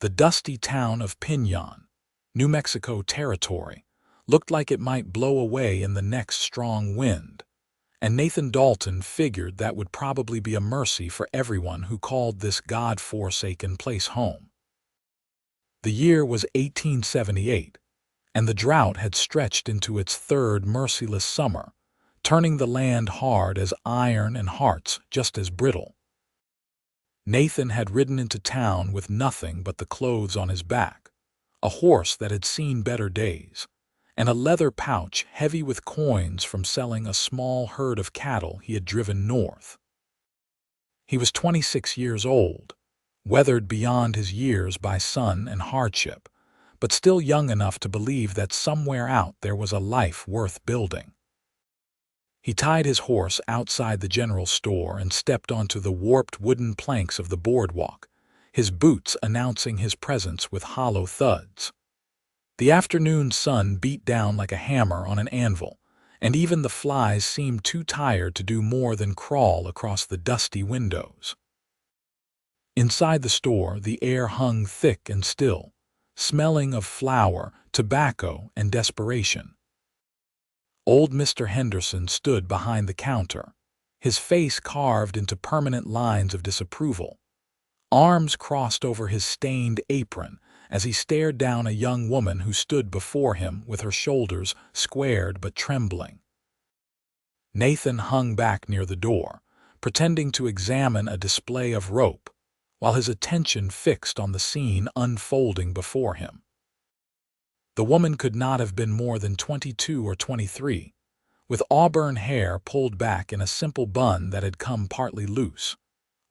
The dusty town of Piñon, New Mexico Territory, looked like it might blow away in the next strong wind, and Nathan Dalton figured that would probably be a mercy for everyone who called this God-forsaken place home. The year was 1878, and the drought had stretched into its third merciless summer, turning the land hard as iron and hearts just as brittle. Nathan had ridden into town with nothing but the clothes on his back, a horse that had seen better days, and a leather pouch heavy with coins from selling a small herd of cattle he had driven north. He was 26 years old, weathered beyond his years by sun and hardship, but still young enough to believe that somewhere out there was a life worth building. He tied his horse outside the general store and stepped onto the warped wooden planks of the boardwalk, his boots announcing his presence with hollow thuds. The afternoon sun beat down like a hammer on an anvil, and even the flies seemed too tired to do more than crawl across the dusty windows. Inside the store, the air hung thick and still, smelling of flour, tobacco, and desperation. Old Mr. Henderson stood behind the counter, his face carved into permanent lines of disapproval, arms crossed over his stained apron as he stared down a young woman who stood before him with her shoulders squared but trembling. Nathan hung back near the door, pretending to examine a display of rope, while his attention fixed on the scene unfolding before him. The woman could not have been more than 22 or 23, with auburn hair pulled back in a simple bun that had come partly loose,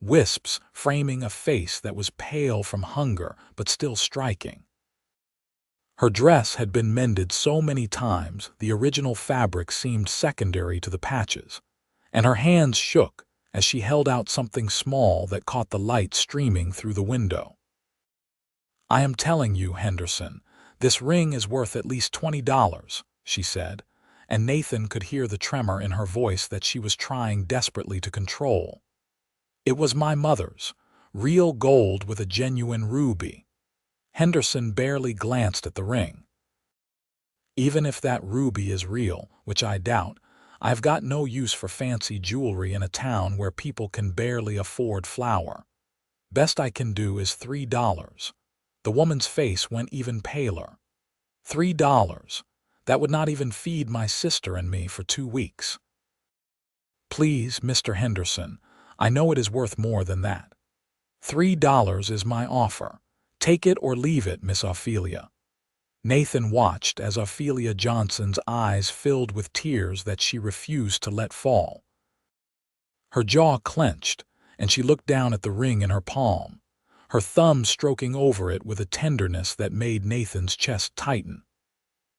wisps framing a face that was pale from hunger but still striking. Her dress had been mended so many times the original fabric seemed secondary to the patches, and her hands shook as she held out something small that caught the light streaming through the window. "I am telling you, Henderson, this ring is worth at least $20, she said, and Nathan could hear the tremor in her voice that she was trying desperately to control. "It was my mother's, real gold with a genuine ruby." Henderson barely glanced at the ring. "Even if that ruby is real, which I doubt, I've got no use for fancy jewelry in a town where people can barely afford flour. Best I can do is $3. The woman's face went even paler. $3. That would not even feed my sister and me for 2 weeks. "Please, Mr. Henderson, I know it is worth more than that. $3 is my offer. Take it or leave it, Miss Ophelia." Nathan watched as Ophelia Johnson's eyes filled with tears that she refused to let fall. Her jaw clenched, and she looked down at the ring in her palm, her thumb stroking over it with a tenderness that made Nathan's chest tighten.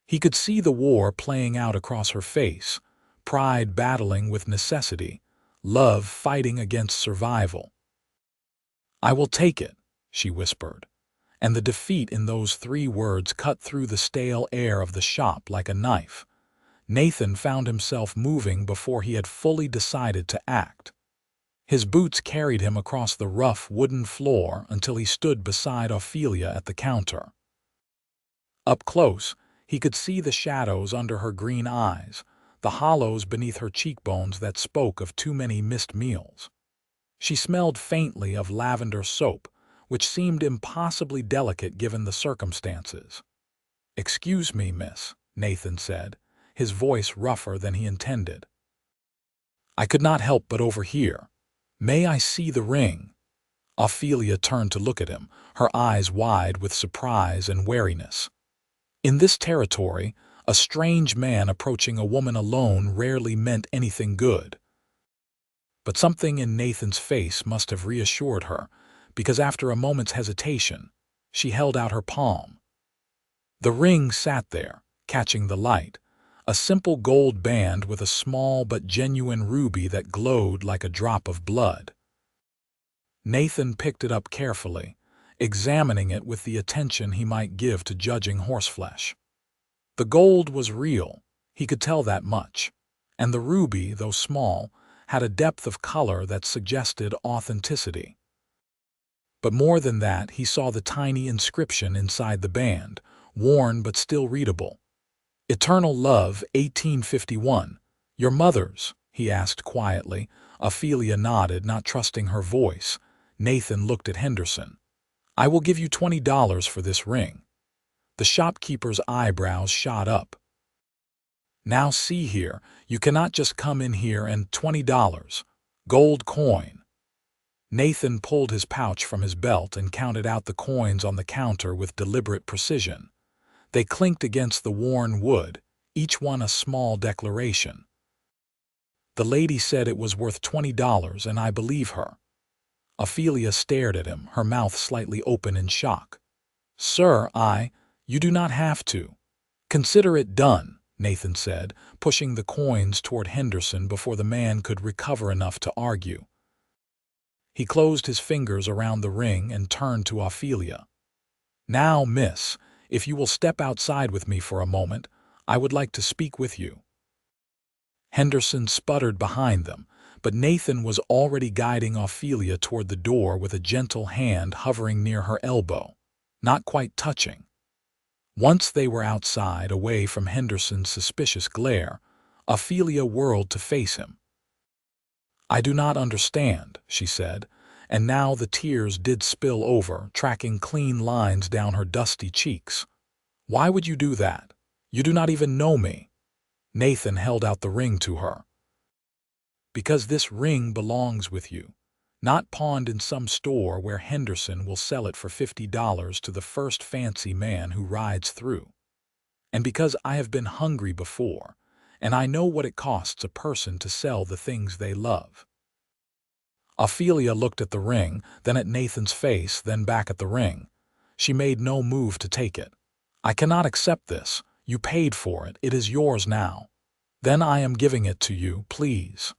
He could see the war playing out across her face, pride battling with necessity, love fighting against survival. "I will take it," she whispered, and the defeat in those 3 words cut through the stale air of the shop like a knife. Nathan found himself moving before he had fully decided to act. His boots carried him across the rough wooden floor until he stood beside Ophelia at the counter. Up close, he could see the shadows under her green eyes, the hollows beneath her cheekbones that spoke of too many missed meals. She smelled faintly of lavender soap, which seemed impossibly delicate given the circumstances. "Excuse me, miss," Nathan said, his voice rougher than he intended. "I could not help but overhear. May I see the ring?" Ophelia turned to look at him, her eyes wide with surprise and wariness. In this territory, a strange man approaching a woman alone rarely meant anything good. But something in Nathan's face must have reassured her, because after a moment's hesitation, she held out her palm. The ring sat there, catching the light, a simple gold band with a small but genuine ruby that glowed like a drop of blood. Nathan picked it up carefully, examining it with the attention he might give to judging horseflesh. The gold was real, he could tell that much, and the ruby, though small, had a depth of color that suggested authenticity. But more than that, he saw the tiny inscription inside the band, worn but still readable. "Eternal Love, 1851. Your mother's?" he asked quietly. Ophelia nodded, not trusting her voice. Nathan looked at Henderson. "I will give you $20 for this ring." The shopkeeper's eyebrows shot up. "Now see here, you cannot just come in here and $20. Gold coin." Nathan pulled his pouch from his belt and counted out the coins on the counter with deliberate precision. They clinked against the worn wood, each one a small declaration. "The lady said it was worth $20, and I believe her." Ophelia stared at him, her mouth slightly open in shock. "Sir, you do not have to." "Consider it done," Nathan said, pushing the coins toward Henderson before the man could recover enough to argue. He closed his fingers around the ring and turned to Ophelia. "Now, miss, if you will step outside with me for a moment, I would like to speak with you." Henderson sputtered behind them, but Nathan was already guiding Ophelia toward the door with a gentle hand hovering near her elbow, not quite touching. Once they were outside, away from Henderson's suspicious glare, Ophelia whirled to face him. "I do not understand," she said, and now the tears did spill over, tracking clean lines down her dusty cheeks. "Why would you do that? You do not even know me." Nathan held out the ring to her. "Because this ring belongs with you, not pawned in some store where Henderson will sell it for $50 to the first fancy man who rides through. And because I have been hungry before, and I know what it costs a person to sell the things they love." Ophelia looked at the ring, then at Nathan's face, then back at the ring. She made no move to take it. "I cannot accept this. You paid for it. It is yours now. Then I am giving it to you, please."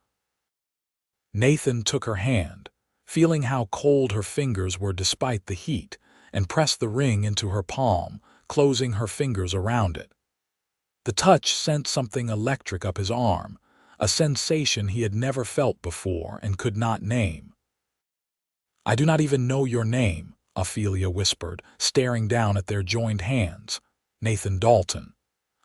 Nathan took her hand, feeling how cold her fingers were despite the heat, and pressed the ring into her palm, closing her fingers around it. The touch sent something electric up his arm, a sensation he had never felt before and could not name. "I do not even know your name," Ophelia whispered, staring down at their joined hands. "Nathan Dalton.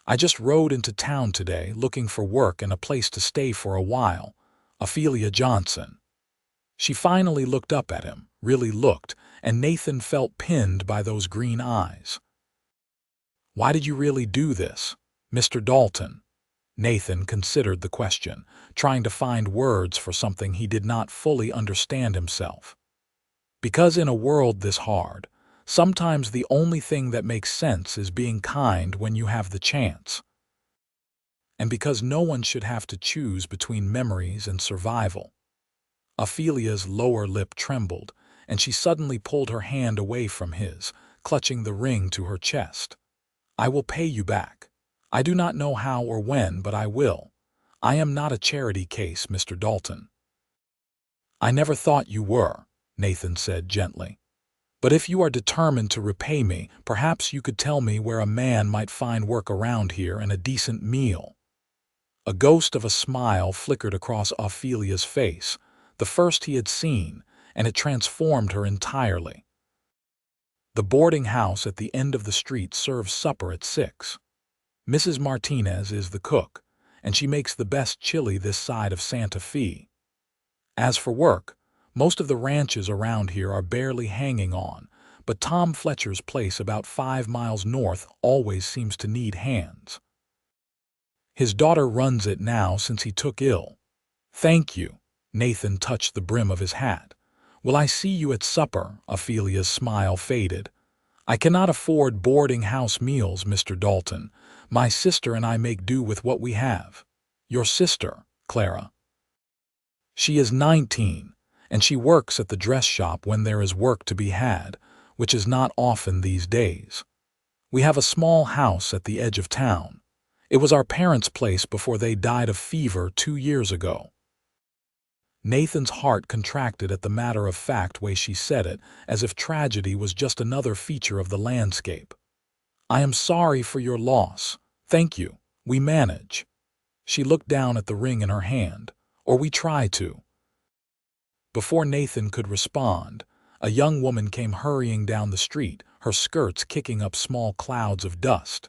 I just rode into town today looking for work and a place to stay for a while. Ophelia Johnson." She finally looked up at him, really looked, and Nathan felt pinned by those green eyes. "Why did you really do this, Mr. Dalton?" Nathan considered the question, trying to find words for something he did not fully understand himself. "Because in a world this hard, sometimes the only thing that makes sense is being kind when you have the chance. And because no one should have to choose between memories and survival." Ophelia's lower lip trembled, and she suddenly pulled her hand away from his, clutching the ring to her chest. "I will pay you back. I do not know how or when, but I will. I am not a charity case, Mr. Dalton." "I never thought you were," Nathan said gently. "But if you are determined to repay me, perhaps you could tell me where a man might find work around here and a decent meal." A ghost of a smile flickered across Ophelia's face, the first he had seen, and it transformed her entirely. "The boarding house at the end of the street serves supper at 6. Mrs. Martinez is the cook, and she makes the best chili this side of Santa Fe. As for work, most of the ranches around here are barely hanging on, but Tom Fletcher's place about 5 miles north always seems to need hands. His daughter runs it now since he took ill." "Thank you." Nathan touched the brim of his hat. "Will I see you at supper?" Ophelia's smile faded. "I cannot afford boarding house meals, Mr. Dalton. My sister and I make do with what we have." "Your sister, Clara?" "She is 19, and she works at the dress shop when there is work to be had, which is not often these days. We have a small house at the edge of town. It was our parents' place before they died of fever 2 years ago." Nathan's heart contracted at the matter-of-fact way she said it, as if tragedy was just another feature of the landscape. "I am sorry for your loss. Thank you. We manage." She looked down at the ring in her hand. "Or we try to." Before Nathan could respond, A young woman came hurrying down the street, her skirts kicking up small clouds of dust.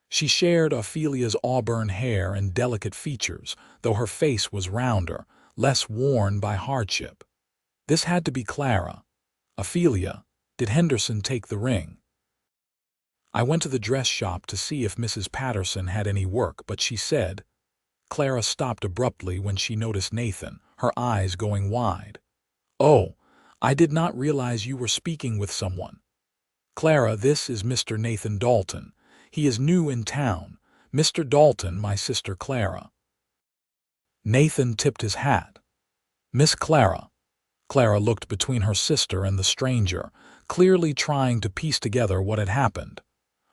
She shared Ophelia's auburn hair and delicate features, though her face was rounder, less worn by hardship. This had to be Clara. Ophelia, did Henderson take the ring? I went to the dress shop to see if Mrs. Patterson had any work, but she said. Clara stopped abruptly when she noticed Nathan, her eyes going wide. Oh, I did not realize you were speaking with someone. Clara, this is Mr. Nathan Dalton. He is new in town. Mr. Dalton, my sister Clara. Nathan tipped his hat. Miss Clara. Clara looked between her sister and the stranger, clearly trying to piece together what had happened.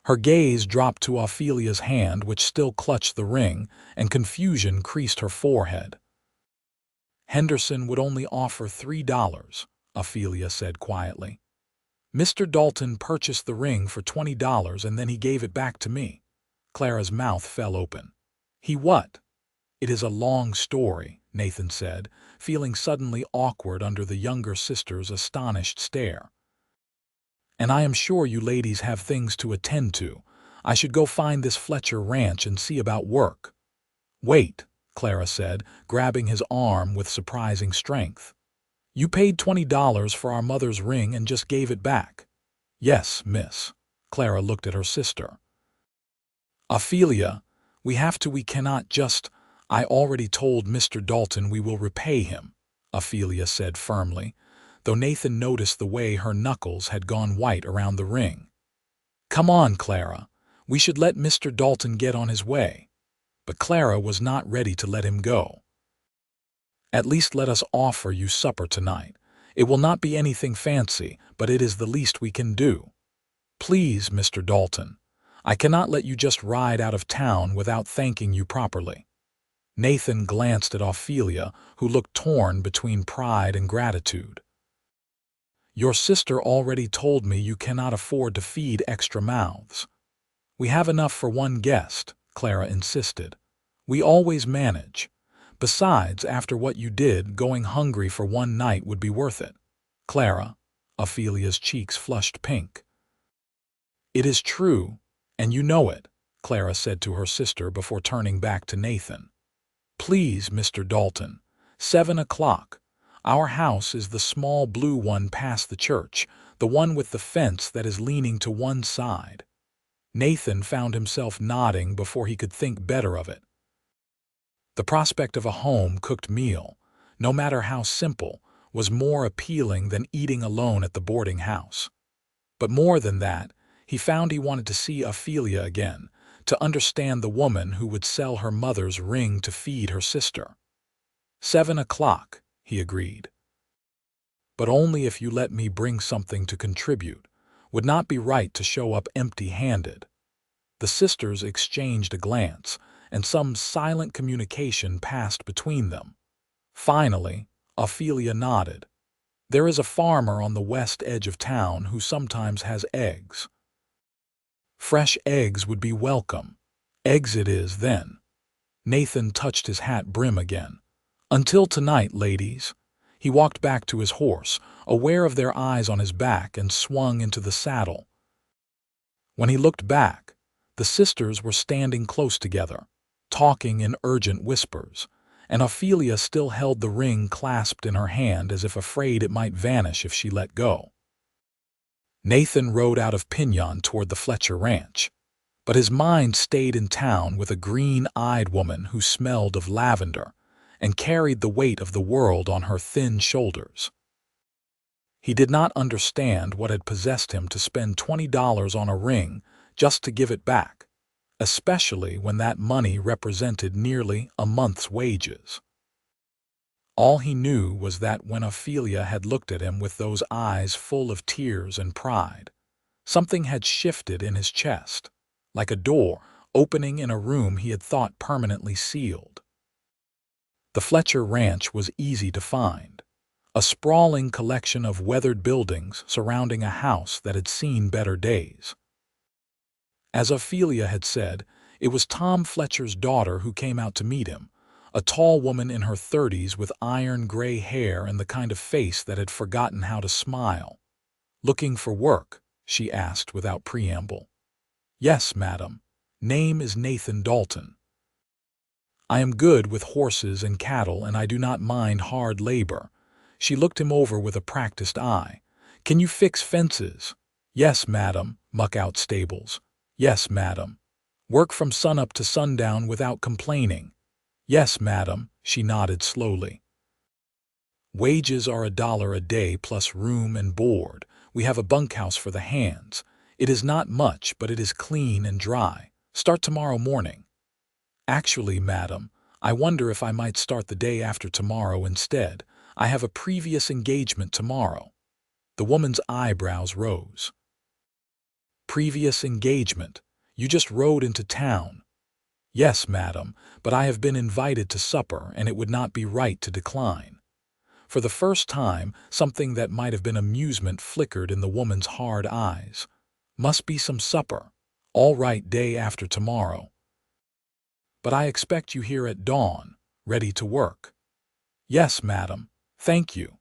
Her gaze dropped to Ophelia's hand, which still clutched the ring, and confusion creased her forehead. Henderson would only offer $3, Ophelia said quietly. Mr. Dalton purchased the ring for $20 and then he gave it back to me. Clara's mouth fell open. He what? It is a long story, Nathan said, feeling suddenly awkward under the younger sister's astonished stare. And I am sure you ladies have things to attend to. I should go find this Fletcher ranch and see about work. Wait, Clara said, grabbing his arm with surprising strength. You paid $20 for our mother's ring and just gave it back. Yes, miss. Clara looked at her sister. Ophelia, we cannot just. I already told Mr. Dalton we will repay him, Ophelia said firmly, though Nathan noticed the way her knuckles had gone white around the ring. Come on, Clara. We should let Mr. Dalton get on his way. But Clara was not ready to let him go. At least let us offer you supper tonight. It will not be anything fancy, but it is the least we can do. Please, Mr. Dalton, I cannot let you just ride out of town without thanking you properly. Nathan glanced at Ophelia, who looked torn between pride and gratitude. Your sister already told me you cannot afford to feed extra mouths. We have enough for one guest, Clara insisted. We always manage. Besides, after what you did, going hungry for one night would be worth it. Clara, Ophelia's cheeks flushed pink. It is true, and you know it, Clara said to her sister before turning back to Nathan. Please, Mr. Dalton, 7 o'clock. Our house is the small blue one past the church, the one with the fence that is leaning to one side. Nathan found himself nodding before he could think better of it. The prospect of a home-cooked meal, no matter how simple, was more appealing than eating alone at the boarding house. But more than that, he found he wanted to see Ophelia again, to understand the woman who would sell her mother's ring to feed her sister. 7 o'clock, he agreed. But only if you let me bring something to contribute. Would not be right to show up empty-handed. The sisters exchanged a glance, and some silent communication passed between them. Finally, Ophelia nodded. There is a farmer on the west edge of town who sometimes has eggs. Fresh eggs would be welcome. Eggs it is, then. Nathan touched his hat brim again. Until tonight, ladies. He walked back to his horse, aware of their eyes on his back, and swung into the saddle. When he looked back, the sisters were standing close together, talking in urgent whispers, and Ophelia still held the ring clasped in her hand as if afraid it might vanish if she let go. Nathan rode out of Piñon toward the Fletcher ranch, but his mind stayed in town with a green-eyed woman who smelled of lavender and carried the weight of the world on her thin shoulders. He did not understand what had possessed him to spend $20 on a ring just to give it back, especially when that money represented nearly a month's wages. All he knew was that when Ophelia had looked at him with those eyes full of tears and pride, something had shifted in his chest, like a door opening in a room he had thought permanently sealed. The Fletcher ranch was easy to find, a sprawling collection of weathered buildings surrounding a house that had seen better days. As Ophelia had said, it was Tom Fletcher's daughter who came out to meet him, a tall woman in her 30s with iron gray hair and the kind of face that had forgotten how to smile. "Looking for work?" she asked without preamble. "Yes, madam. Name is Nathan Dalton. I am good with horses and cattle, and I do not mind hard labor." She looked him over with a practiced eye. "Can you fix fences?" "Yes, madam." "Muck out stables?" "Yes, madam." "Work from sunup to sundown without complaining?" "Yes, madam." She nodded slowly. "Wages are $1 a day plus room and board. We have a bunkhouse for the hands. It is not much, but it is clean and dry. Start tomorrow morning." "Actually, madam, I wonder if I might start the day after tomorrow instead. I have a previous engagement tomorrow." The woman's eyebrows rose. "Previous engagement? You just rode into town." "Yes, madam, but I have been invited to supper, and it would not be right to decline." For the first time, something that might have been amusement flickered in the woman's hard eyes. "Must be some supper. All right, day after tomorrow." "But I expect you here at dawn, ready to work." "Yes, madam. Thank you."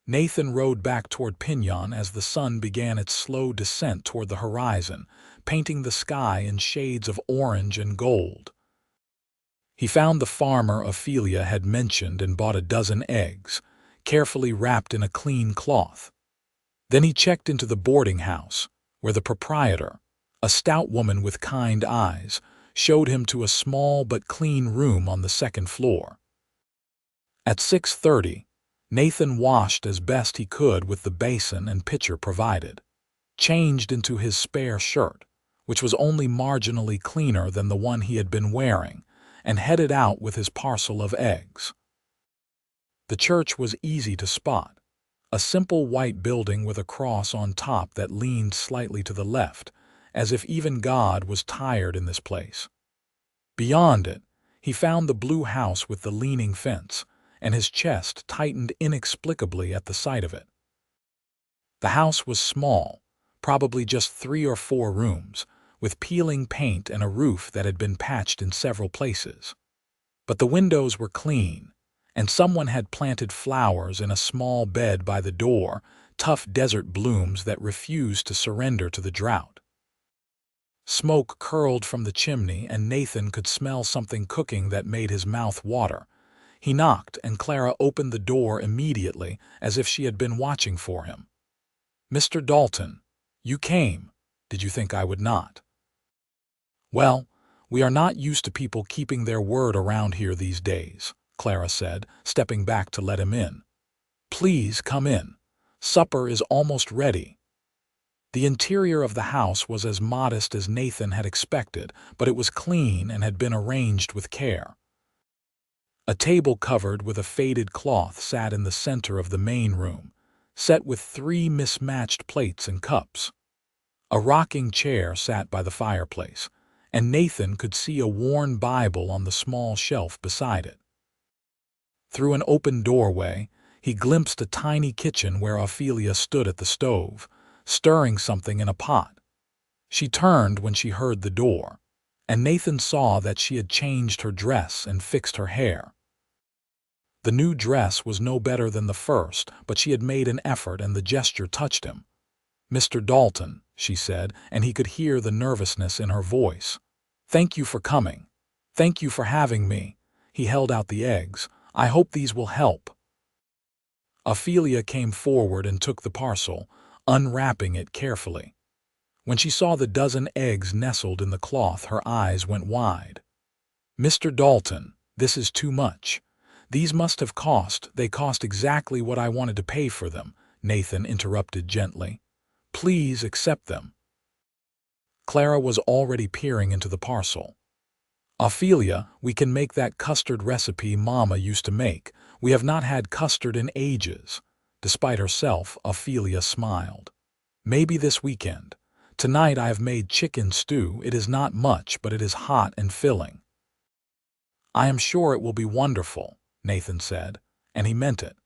Nathan rode back toward Piñon as the sun began its slow descent toward the horizon, painting the sky in shades of orange and gold. He found the farmer Ophelia had mentioned and bought a dozen eggs, carefully wrapped in a clean cloth. Then he checked into the boarding house, where the proprietor, a stout woman with kind eyes, showed him to a small but clean room on the second floor. At 6:30, Nathan washed as best he could with the basin and pitcher provided, changed into his spare shirt, which was only marginally cleaner than the one he had been wearing, and headed out with his parcel of eggs. The church was easy to spot, a simple white building with a cross on top that leaned slightly to the left, as if even God was tired in this place. Beyond it, he found the blue house with the leaning fence, and his chest tightened inexplicably at the sight of it. The house was small, probably just 3 or 4 rooms, with peeling paint and a roof that had been patched in several places. But the windows were clean, and someone had planted flowers in a small bed by the door, tough desert blooms that refused to surrender to the drought. Smoke curled from the chimney, and Nathan could smell something cooking that made his mouth water. He knocked, and Clara opened the door immediately, as if she had been watching for him. "Mr. Dalton, you came. Did you think I would not?" "Well, we are not used to people keeping their word around here these days," Clara said, stepping back to let him in. "Please come in. Supper is almost ready." The interior of the house was as modest as Nathan had expected, but it was clean and had been arranged with care. A table covered with a faded cloth sat in the center of the main room, set with 3 mismatched plates and cups. A rocking chair sat by the fireplace, and Nathan could see a worn Bible on the small shelf beside it. Through an open doorway, he glimpsed a tiny kitchen where Ophelia stood at the stove, stirring something in a pot. She turned when she heard the door, and Nathan saw that she had changed her dress and fixed her hair. The new dress was no better than the first, but she had made an effort and the gesture touched him. "Mr. Dalton," she said, and he could hear the nervousness in her voice. "Thank you for coming. Thank you for having me." He held out the eggs. "I hope these will help." Ophelia came forward and took the parcel, unwrapping it carefully. When she saw the dozen eggs nestled in the cloth, her eyes went wide. "Mr. Dalton, this is too much. These must have they cost exactly what I wanted to pay for them," Nathan interrupted gently. "Please accept them." Clara was already peering into the parcel. "Ophelia, we can make that custard recipe Mama used to make. We have not had custard in ages." Despite herself, Ophelia smiled. "Maybe this weekend. Tonight I have made chicken stew. It is not much, but it is hot and filling." "I am sure it will be wonderful," Nathan said, and he meant it.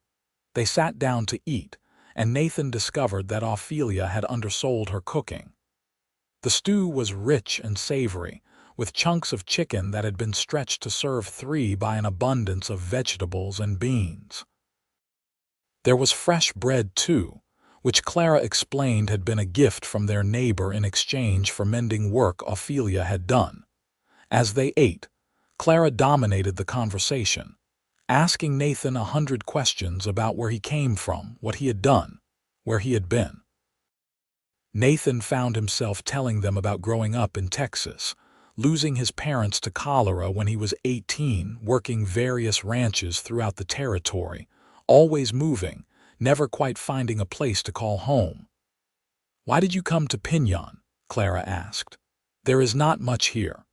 They sat down to eat, and Nathan discovered that Ophelia had undersold her cooking. The stew was rich and savory, with chunks of chicken that had been stretched to serve 3 by an abundance of vegetables and beans. There was fresh bread, too, which Clara explained had been a gift from their neighbor in exchange for mending work Ophelia had done. As they ate, Clara dominated the conversation, asking Nathan 100 questions about where he came from, what he had done, where he had been. Nathan found himself telling them about growing up in Texas, losing his parents to cholera when he was 18, working various ranches throughout the territory, always moving, never quite finding a place to call home. "Why did you come to Piñon?" Clara asked. "There is not much here."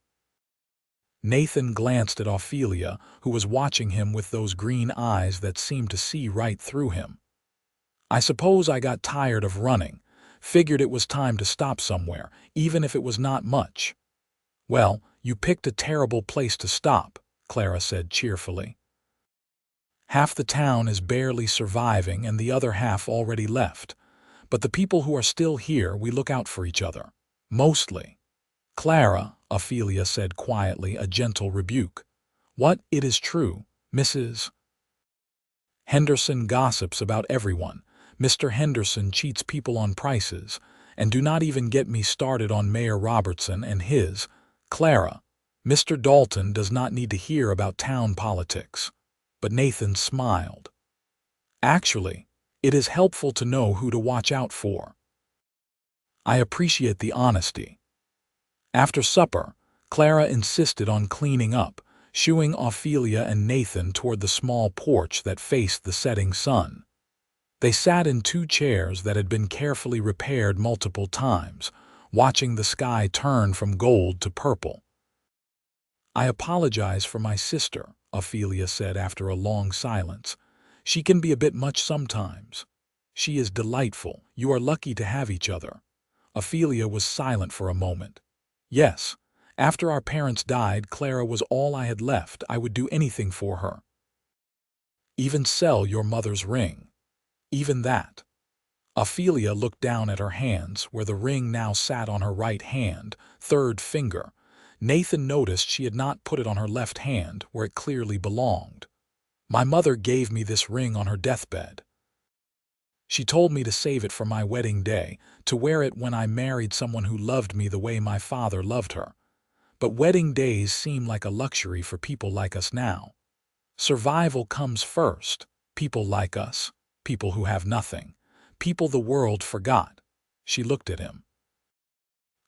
Nathan glanced at Ophelia, who was watching him with those green eyes that seemed to see right through him. "I suppose I got tired of running, figured it was time to stop somewhere, even if it was not much." "Well, you picked a terrible place to stop," Clara said cheerfully. "Half the town is barely surviving and the other half already left. But the people who are still here, we look out for each other. Mostly." "Clara," Ophelia said quietly, a gentle rebuke. "What? It is true, Mrs. Henderson gossips about everyone. Mr. Henderson cheats people on prices, and do not even get me started on Mayor Robertson and his. Clara, Mr. Dalton does not need to hear about town politics." But Nathan smiled. "Actually, it is helpful to know who to watch out for." "I appreciate the honesty." After supper, Clara insisted on cleaning up, shooing Ophelia and Nathan toward the small porch that faced the setting sun. They sat in 2 chairs that had been carefully repaired multiple times, watching the sky turn from gold to purple. "I apologize for my sister," Ophelia said after a long silence. "She can be a bit much sometimes." "She is delightful. You are lucky to have each other." Ophelia was silent for a moment. "Yes, after our parents died, Clara was all I had left. I would do anything for her." "Even sell your mother's ring?" "Even that." Ophelia looked down at her hands, where the ring now sat on her right hand, 3rd finger. Nathan noticed she had not put it on her left hand, where it clearly belonged. "My mother gave me this ring on her deathbed. She told me to save it for my wedding day, to wear it when I married someone who loved me the way my father loved her. But wedding days seem like a luxury for people like us now. Survival comes first. People like us, people who have nothing, people the world forgot." She looked at him.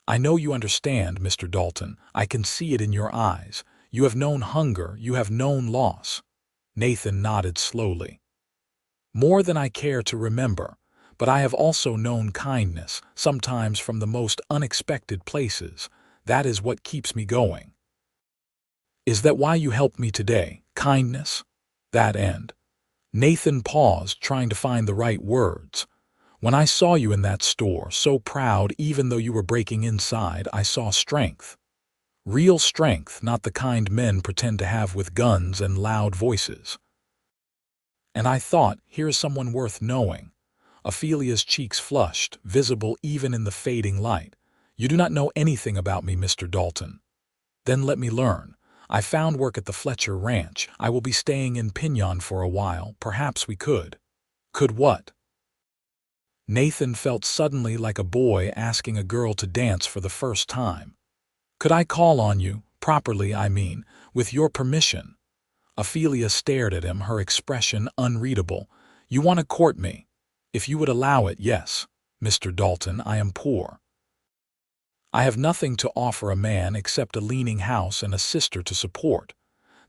"I know you understand, Mr. Dalton. I can see it in your eyes. You have known hunger, you have known loss." Nathan nodded slowly. "More than I care to remember, but I have also known kindness, sometimes from the most unexpected places. That is what keeps me going." "Is that why you helped me today? Kindness? That end?" Nathan paused, trying to find the right words. "When I saw you in that store, so proud even though you were breaking inside, I saw strength. Real strength, not the kind men pretend to have with guns and loud voices. And I thought, here is someone worth knowing." Ophelia's cheeks flushed, visible even in the fading light. "You do not know anything about me, Mr. Dalton." "Then let me learn. I found work at the Fletcher Ranch. I will be staying in Piñon for a while. Perhaps we could." "Could what?" Nathan felt suddenly like a boy asking a girl to dance for the first time. "Could I call on you, properly I mean, with your permission?" Ophelia stared at him, her expression unreadable. "You want to court me?" "If you would allow it, yes. Mr. Dalton, I am poor. I have nothing to offer a man except a leaning house and a sister to support.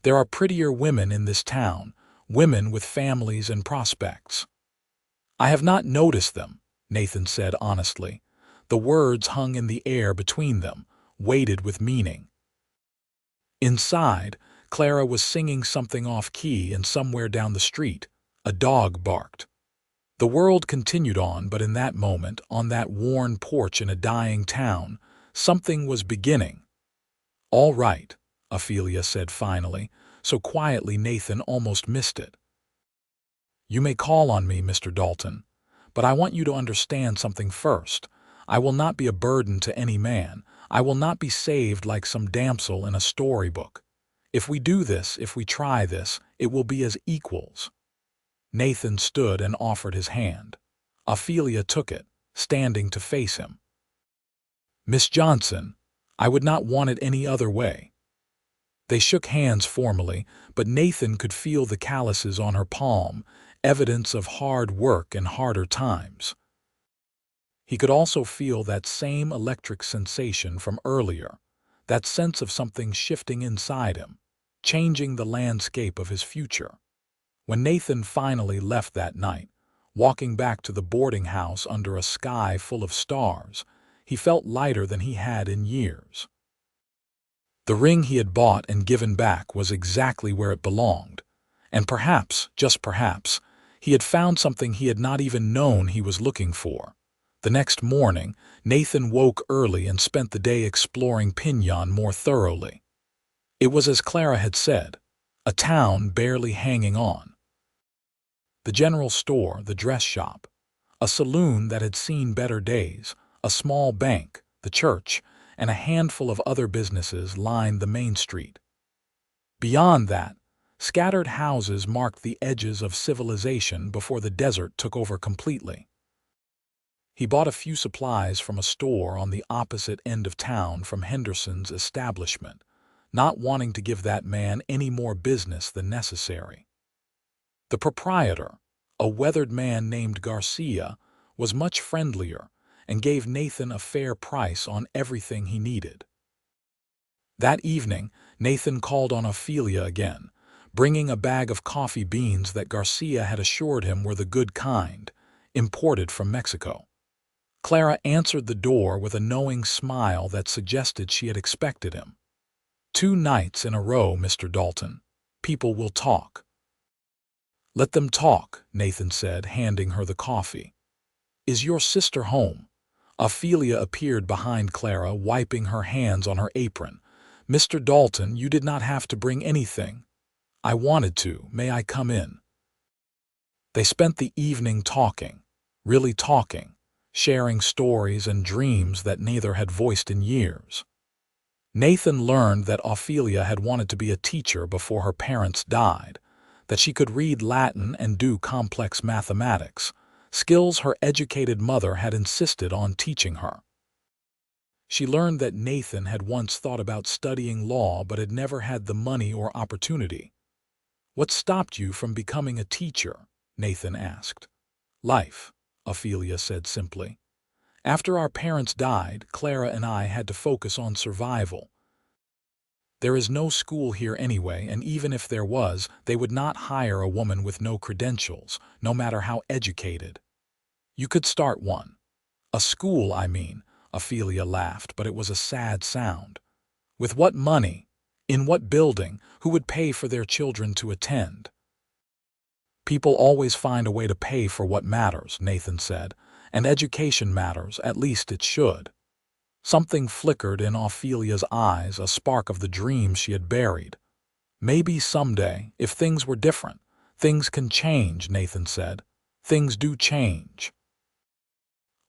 There are prettier women in this town, women with families and prospects." "I have not noticed them," Nathan said honestly. The words hung in the air between them, weighted with meaning. Inside, Clara was singing something off-key, and somewhere down the street, a dog barked. The world continued on, but in that moment, on that worn porch in a dying town, something was beginning. "All right," Ophelia said finally, so quietly Nathan almost missed it. "You may call on me, Mr. Dalton, but I want you to understand something first. I will not be a burden to any man. I will not be saved like some damsel in a storybook. If we do this, if we try this, it will be as equals." Nathan stood and offered his hand. Ophelia took it, standing to face him. "Miss Johnson, I would not want it any other way." They shook hands formally, but Nathan could feel the calluses on her palm, evidence of hard work and harder times. He could also feel that same electric sensation from earlier, that sense of something shifting inside him, changing the landscape of his future. When Nathan finally left that night, walking back to the boarding house under a sky full of stars, he felt lighter than he had in years. The ring he had bought and given back was exactly where it belonged, and perhaps, just perhaps, he had found something he had not even known he was looking for. The next morning, Nathan woke early and spent the day exploring Piñon more thoroughly. It was as Clara had said, a town barely hanging on. The general store, the dress shop, a saloon that had seen better days, a small bank, the church, and a handful of other businesses lined the main street. Beyond that, scattered houses marked the edges of civilization before the desert took over completely. He bought a few supplies from a store on the opposite end of town from Henderson's establishment, not wanting to give that man any more business than necessary. The proprietor, a weathered man named Garcia, was much friendlier and gave Nathan a fair price on everything he needed. That evening, Nathan called on Ophelia again, bringing a bag of coffee beans that Garcia had assured him were the good kind, imported from Mexico. Clara answered the door with a knowing smile that suggested she had expected him. "2 nights in a row, Mr. Dalton. People will talk." "Let them talk," Nathan said, handing her the coffee. "Is your sister home?" Ophelia appeared behind Clara, wiping her hands on her apron. "Mr. Dalton, you did not have to bring anything." "I wanted to. May I come in?" They spent the evening talking, really talking, sharing stories and dreams that neither had voiced in years. Nathan learned that Ophelia had wanted to be a teacher before her parents died, that she could read Latin and do complex mathematics, skills her educated mother had insisted on teaching her. She learned that Nathan had once thought about studying law but had never had the money or opportunity. "What stopped you from becoming a teacher?" Nathan asked. "Life," Ophelia said simply. "After our parents died, Clara and I had to focus on survival. There is no school here anyway, and even if there was, they would not hire a woman with no credentials, no matter how educated." "You could start one." "A school, I mean," Ophelia laughed, but it was a sad sound. "With what money? In what building? Who would pay for their children to attend?" "People always find a way to pay for what matters," Nathan said, "and education matters, at least it should." Something flickered in Ophelia's eyes, a spark of the dream she had buried. "Maybe someday, if things were different." "Things can change," Nathan said. "Things do change."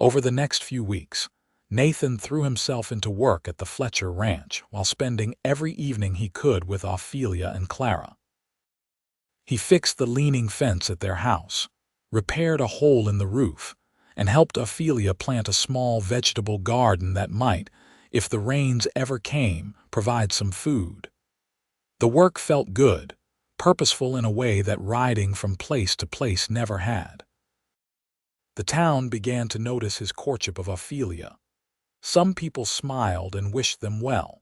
Over the next few weeks, Nathan threw himself into work at the Fletcher Ranch while spending every evening he could with Ophelia and Clara. He fixed the leaning fence at their house, repaired a hole in the roof, and helped Ophelia plant a small vegetable garden that might, if the rains ever came, provide some food. The work felt good, purposeful in a way that riding from place to place never had. The town began to notice his courtship of Ophelia. Some people smiled and wished them well.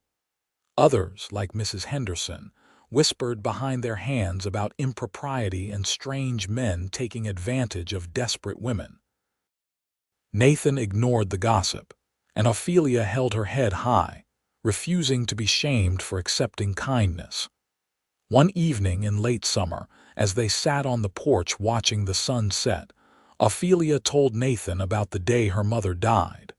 Others, like Mrs. Henderson, whispered behind their hands about impropriety and strange men taking advantage of desperate women. Nathan ignored the gossip, and Ophelia held her head high, refusing to be shamed for accepting kindness. One evening in late summer, as they sat on the porch watching the sun set, Ophelia told Nathan about the day her mother died.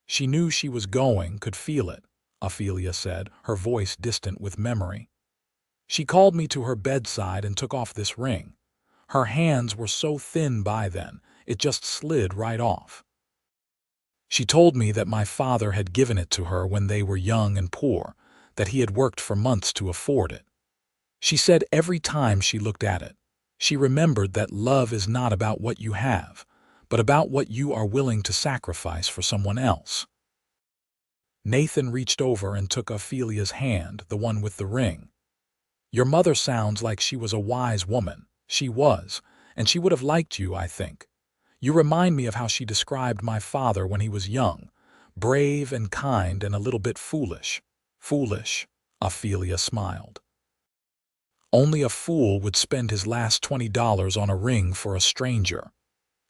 "She knew she was going, could feel it," Ophelia said, her voice distant with memory. "She called me to her bedside and took off this ring. Her hands were so thin by then, it just slid right off." She told me that my father had given it to her when they were young and poor, that he had worked for months to afford it. She said every time she looked at it, she remembered that love is not about what you have, but about what you are willing to sacrifice for someone else. Nathan reached over and took Ophelia's hand, the one with the ring. Your mother sounds like she was a wise woman. She was, and she would have liked you, I think. You remind me of how she described my father when he was young, brave and kind and a little bit foolish. Foolish, Ophelia smiled. Only a fool would spend his last $20 on a ring for a stranger.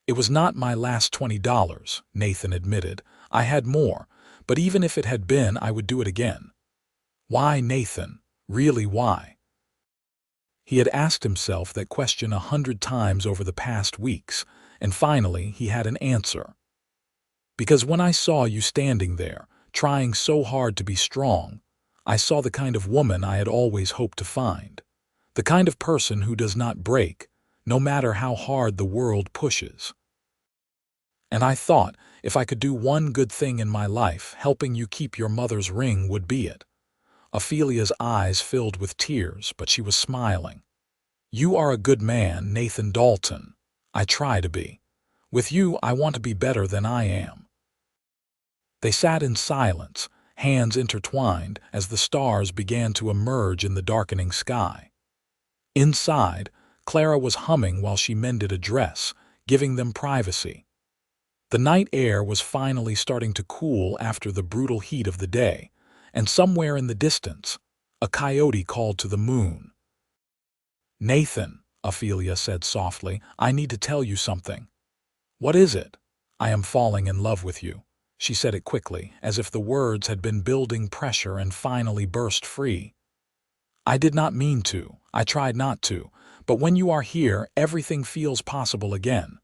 It was not my last $20, Nathan admitted. I had more, but even if it had been, I would do it again. Why, Nathan? Really, why? He had asked himself that question 100 times over the past weeks, and finally he had an answer. Because when I saw you standing there, trying so hard to be strong, I saw the kind of woman I had always hoped to find. The kind of person who does not break, no matter how hard the world pushes. And I thought, if I could do one good thing in my life, helping you keep your mother's ring would be it. Ophelia's eyes filled with tears, but she was smiling. You are a good man, Nathan Dalton. I try to be. With you, I want to be better than I am. They sat in silence, hands intertwined, as the stars began to emerge in the darkening sky. Inside, Clara was humming while she mended a dress, giving them privacy. The night air was finally starting to cool after the brutal heat of the day, and somewhere in the distance, a coyote called to the moon. Nathan, Ophelia said softly, I need to tell you something. What is it? I am falling in love with you. She said it quickly, as if the words had been building pressure and finally burst free. I did not mean to. I tried not to. But when you are here, everything feels possible again.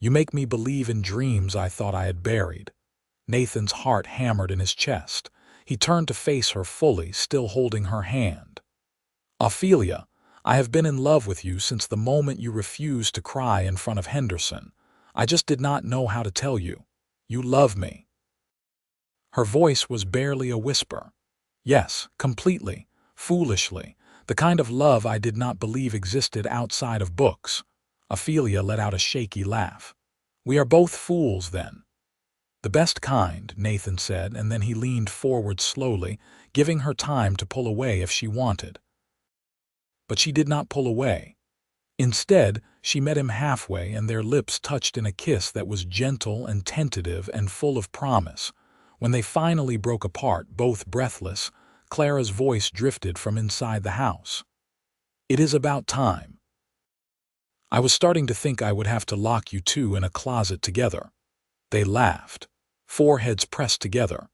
You make me believe in dreams I thought I had buried. Nathan's heart hammered in his chest. He turned to face her fully, still holding her hand. Ophelia, I have been in love with you since the moment you refused to cry in front of Henderson. I just did not know how to tell you. You love me. Her voice was barely a whisper. Yes, completely, foolishly, the kind of love I did not believe existed outside of books. Ophelia let out a shaky laugh. We are both fools, then. The best kind, Nathan said, and then he leaned forward slowly, giving her time to pull away if she wanted. But she did not pull away. Instead, she met him halfway, and their lips touched in a kiss that was gentle and tentative and full of promise. When they finally broke apart, both breathless, Clara's voice drifted from inside the house. It is about time. I was starting to think I would have to lock you two in a closet together. They laughed, foreheads pressed together,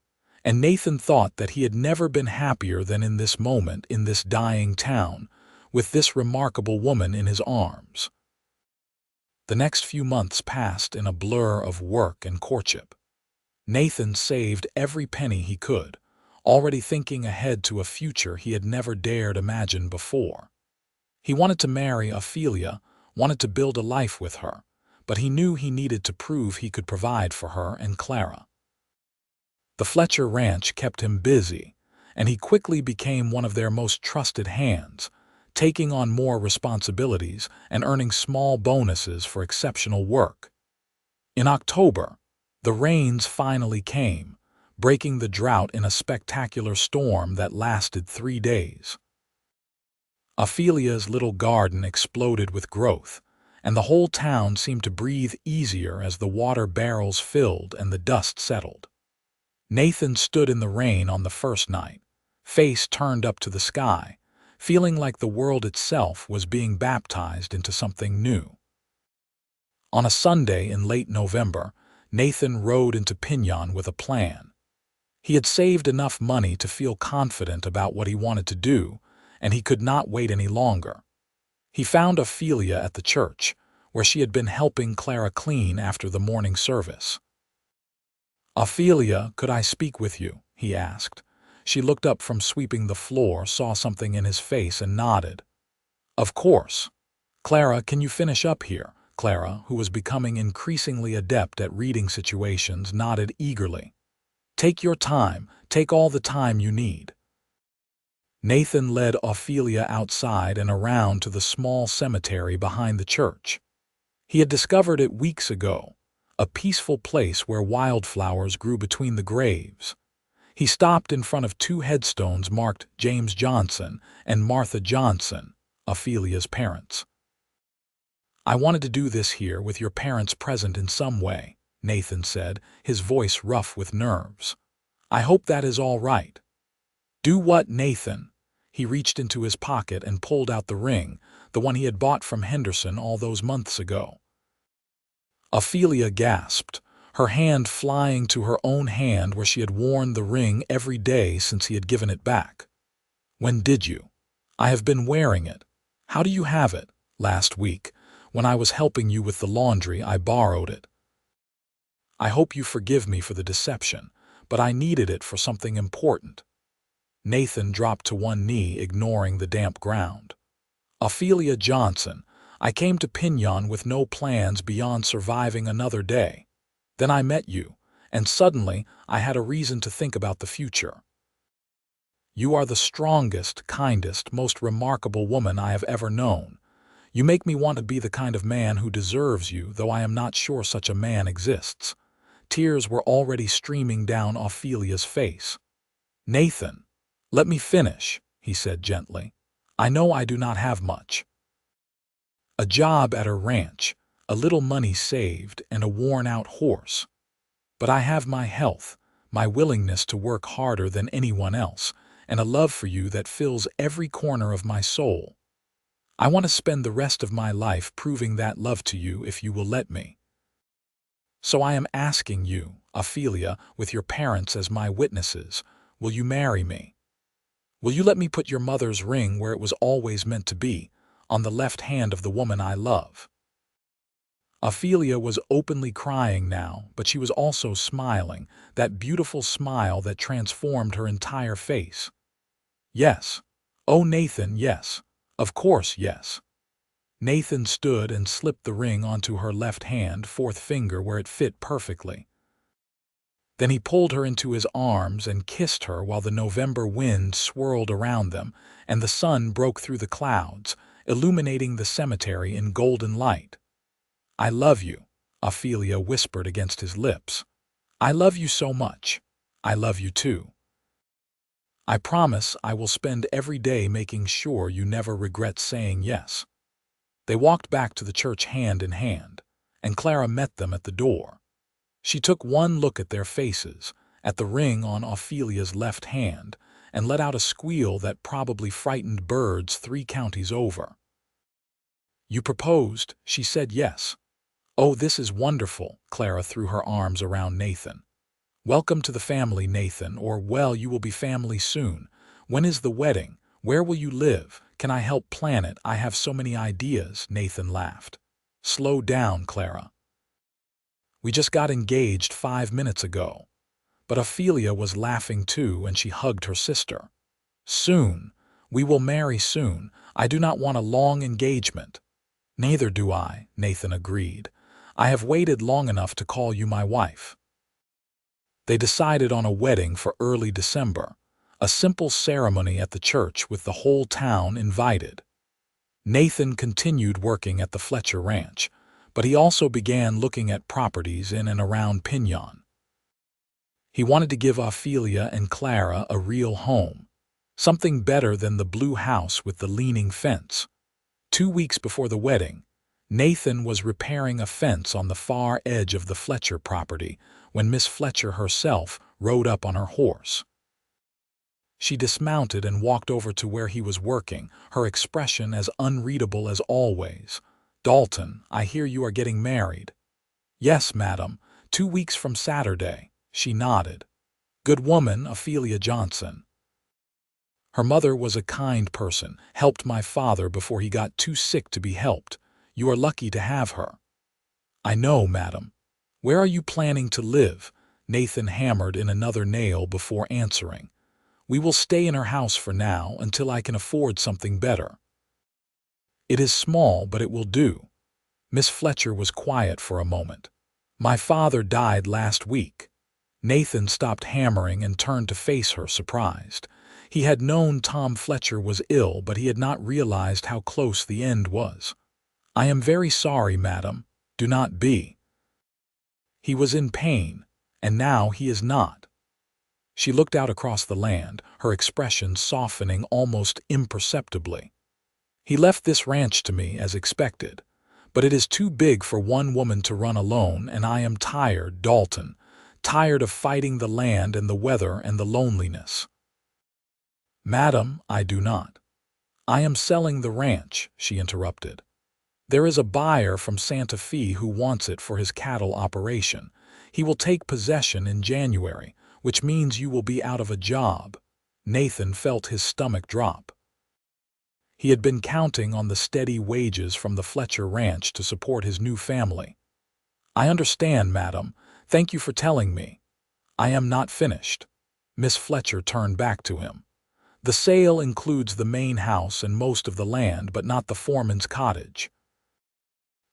and Nathan thought that he had never been happier than in this moment in this dying town, with this remarkable woman in his arms. The next few months passed in a blur of work and courtship. Nathan saved every penny he could, already thinking ahead to a future he had never dared imagine before. He wanted to marry Ophelia, wanted to build a life with her, but he knew he needed to prove he could provide for her and Clara. The Fletcher ranch kept him busy, and he quickly became one of their most trusted hands, taking on more responsibilities and earning small bonuses for exceptional work. In October, the rains finally came, breaking the drought in a spectacular storm that lasted 3 days. Ophelia's little garden exploded with growth, and the whole town seemed to breathe easier as the water barrels filled and the dust settled. Nathan stood in the rain on the first night, face turned up to the sky, feeling like the world itself was being baptized into something new. On a Sunday in late November, Nathan rode into Piñon with a plan. He had saved enough money to feel confident about what he wanted to do, and he could not wait any longer. He found Ophelia at the church, where she had been helping Clara clean after the morning service. Ophelia, could I speak with you? He asked. She looked up from sweeping the floor, saw something in his face, and nodded. Of course. Clara, can you finish up here? Clara, who was becoming increasingly adept at reading situations, nodded eagerly. Take your time. Take all the time you need. Nathan led Ophelia outside and around to the small cemetery behind the church. He had discovered it weeks ago, a peaceful place where wildflowers grew between the graves. He stopped in front of two headstones marked James Johnson and Martha Johnson, Ophelia's parents. I wanted to do this here with your parents present in some way, Nathan said, his voice rough with nerves. I hope that is all right. Do what, Nathan? He reached into his pocket and pulled out the ring, the one he had bought from Henderson all those months ago. Ophelia gasped, her hand flying to her own hand where she had worn the ring every day since he had given it back. When did you? I have been wearing it. How do you have it? Last week, when I was helping you with the laundry, I borrowed it. I hope you forgive me for the deception, but I needed it for something important. Nathan dropped to one knee, ignoring the damp ground. Ophelia Johnson, I came to Piñon with no plans beyond surviving another day. Then I met you, and suddenly I had a reason to think about the future. You are the strongest, kindest, most remarkable woman I have ever known. You make me want to be the kind of man who deserves you, though I am not sure such a man exists. Tears were already streaming down Ophelia's face. Nathan, let me finish, he said gently. I know I do not have much. A job at her ranch, a little money saved, and a worn-out horse. But I have my health, my willingness to work harder than anyone else, and a love for you that fills every corner of my soul. I want to spend the rest of my life proving that love to you if you will let me. So I am asking you, Ophelia, with your parents as my witnesses, will you marry me? Will you let me put your mother's ring where it was always meant to be, on the left hand of the woman I love? Ophelia was openly crying now, but she was also smiling, that beautiful smile that transformed her entire face. Yes. Oh, Nathan, yes. Of course, yes. Nathan stood and slipped the ring onto her left hand, fourth finger where it fit perfectly. Then he pulled her into his arms and kissed her while the November wind swirled around them and the sun broke through the clouds, illuminating the cemetery in golden light. I love you, Ophelia whispered against his lips. I love you so much. I love you too. I promise I will spend every day making sure you never regret saying yes. They walked back to the church hand in hand, and Clara met them at the door. She took one look at their faces, at the ring on Ophelia's left hand, and let out a squeal that probably frightened birds 3 counties over. You proposed, she said yes. Oh, this is wonderful, Clara threw her arms around Nathan. Welcome to the family, Nathan, or well, you will be family soon. When is the wedding? Where will you live? Can I help plan it? I have so many ideas, Nathan laughed. Slow down, Clara. We just got engaged 5 minutes ago. But Ophelia was laughing too, and she hugged her sister. Soon. We will marry soon. I do not want a long engagement. Neither do I, Nathan agreed. I have waited long enough to call you my wife. They decided on a wedding for early December, a simple ceremony at the church with the whole town invited. Nathan continued working at the Fletcher Ranch, but he also began looking at properties in and around Piñon. He wanted to give Ophelia and Clara a real home, something better than the blue house with the leaning fence. 2 weeks before the wedding, Nathan was repairing a fence on the far edge of the Fletcher property when Miss Fletcher herself rode up on her horse. She dismounted and walked over to where he was working, her expression as unreadable as always. Dalton, I hear you are getting married. Yes, madam, 2 weeks from Saturday, she nodded. Good woman, Ophelia Johnson. Her mother was a kind person, helped my father before he got too sick to be helped. You are lucky to have her. I know, madam. Where are you planning to live? Nathan hammered in another nail before answering. We will stay in her house for now until I can afford something better. It is small, but it will do. Miss Fletcher was quiet for a moment. "My father died last week." Nathan stopped hammering and turned to face her, surprised. He had known Tom Fletcher was ill, but he had not realized how close the end was. "I am very sorry, madam. Do not be. He was in pain, and now he is not." She looked out across the land, her expression softening almost imperceptibly. "He left this ranch to me as expected, but it is too big for one woman to run alone, and I am tired, Dalton, tired of fighting the land and the weather and the loneliness." "Madam, I do not. I am selling the ranch," she interrupted. "There is a buyer from Santa Fe who wants it for his cattle operation. He will take possession in January, which means you will be out of a job." Nathan felt his stomach drop. He had been counting on the steady wages from the Fletcher ranch to support his new family. "I understand, madam. Thank you for telling me. I am not finished." Miss Fletcher turned back to him. "The sale includes the main house and most of the land, but not the foreman's cottage.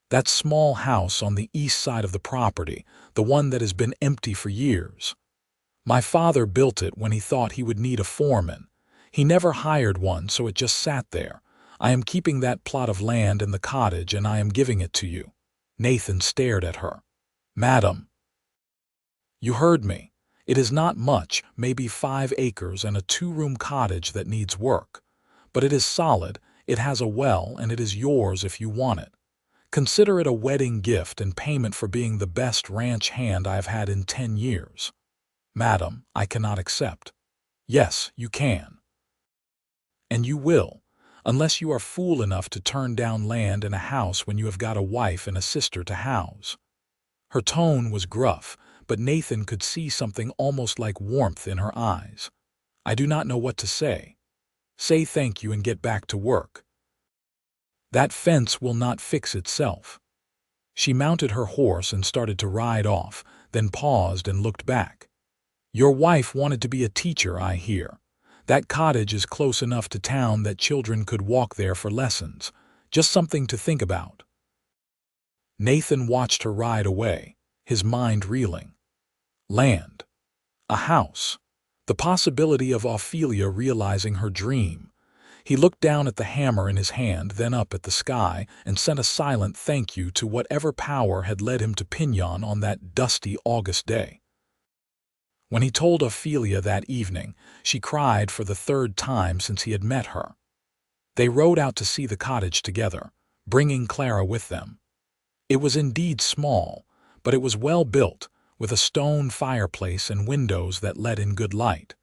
That small house on the east side of the property, the one that has been empty for years. My father built it when he thought he would need a foreman. He never hired one, so it just sat there. I am keeping that plot of land and the cottage, and I am giving it to you." Nathan stared at her. "Madam." "You heard me. It is not much, maybe 5 acres and a 2-room cottage that needs work. But it is solid, it has a well, and it is yours if you want it. Consider it a wedding gift and payment for being the best ranch hand I have had in 10 years. "Madam, I cannot accept." "Yes, you can. And you will, unless you are fool enough to turn down land and a house when you have got a wife and a sister to house." Her tone was gruff, but Nathan could see something almost like warmth in her eyes. "I do not know what to say. Say thank you and get back to work. That fence will not fix itself." She mounted her horse and started to ride off, then paused and looked back. "Your wife wanted to be a teacher, I hear. That cottage is close enough to town that children could walk there for lessons. Just something to think about." Nathan watched her ride away, his mind reeling. Land. A house. The possibility of Ophelia realizing her dream. He looked down at the hammer in his hand, then up at the sky, and sent a silent thank you to whatever power had led him to Piñon on that dusty August day. When he told Ophelia that evening, she cried for the 3rd time since he had met her. They rode out to see the cottage together, bringing Clara with them. It was indeed small, but it was well built, with a stone fireplace and windows that let in good light.